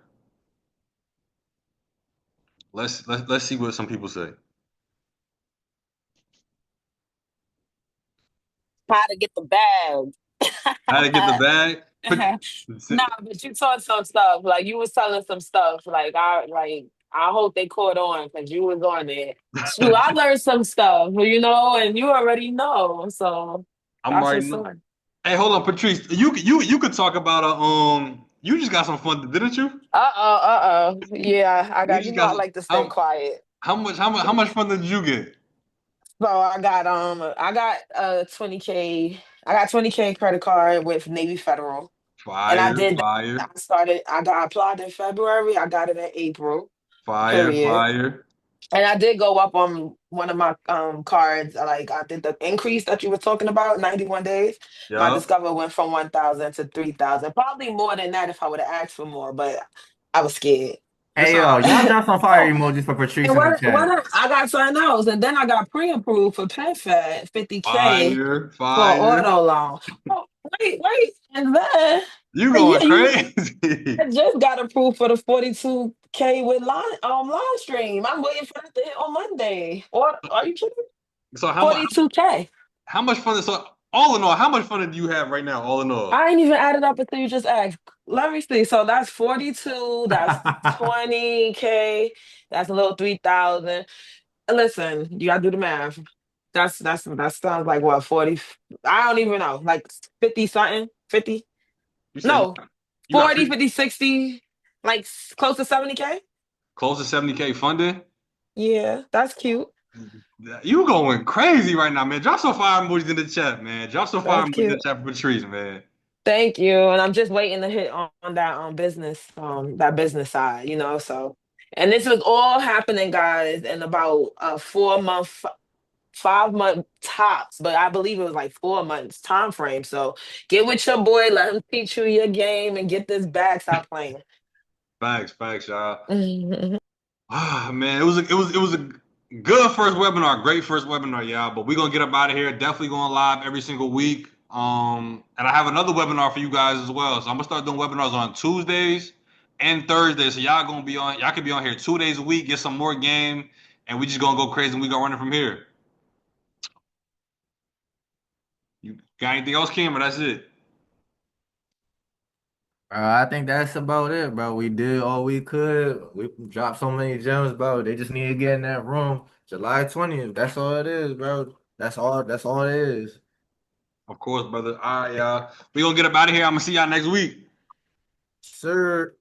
Let's see what some people say. How to get the bag. How to get the bag? Nah, but you taught some stuff. Like you was telling some stuff. I hope they caught on because you was on there. Shoot, I learned some stuff, and you already know. So I'm that's right what's now. up. Hey, hold on, Patrice. You could talk about you just got some fun, didn't you? Yeah, You you just know I got like to stay quiet. how much fun did you get? So I got 20K. I got 20K credit card with Navy Federal. And I Fire, did that. fire, I applied in February. I got it in April, fire, period. fire. And I did go up on one of my cards. Like I did the increase that you were talking about, 91 days. My Yup. Discover went from 1,000 to 3,000. Probably more than that if I would have asked for more, but I was scared. It's Hey, all yo, right. y'all drop some fire Oh, emojis for Patrice and in the chat. I got something else, and then I got pre-approved for PenFed 50K Fire, for fire. auto loan. Oh, wait, and then You yeah, going you crazy. I just got approved for the 42K with live stream. I'm waiting for that to hit on Monday. Or are you kidding? So 42K. how much fun? So all in all, how much fun do you have right now? All in all, I ain't even added up until you just asked. Let me see. So that's 42. That's 20K. That's a little 3,000. Listen, you gotta do the math. That sounds like what 40. I don't even know. Like 50 something. 50. you said No, you got 40, 50, 60. Like close to 70K. close to 70K funding. Yeah, that's cute. You going crazy right now, man. Drop some fire emojis in the chat, man. Drop some fire That's emojis in the cute. chat for Patrice, man. Thank you. And I'm just waiting to hit on that that business side, so and this was all happening, guys, in about a 4 month, 5 month tops, but I believe it was like 4 months time frame. So get with your boy, let him teach you your game and get this bag. Stop playing. Facts, y'all. Ah, man, it was a good first webinar, great first webinar, y'all. But we're gonna get up out of here. Definitely going live every single week. And I have another webinar for you guys as well. So I'm gonna start doing webinars on Tuesdays and Thursdays. So y'all can be on here 2 days a week, get some more game, and we just gonna go crazy and we gonna run it from here. You got anything else, Kim, or that's it? I think that's about it, bro. We did all we could. We dropped so many gems, bro. They just need to get in that room. July 20th. That's all it is, bro. That's all it is. Of course, brother. All right, y'all. We gonna get up out of here. I'm gonna see y'all next week. Sir.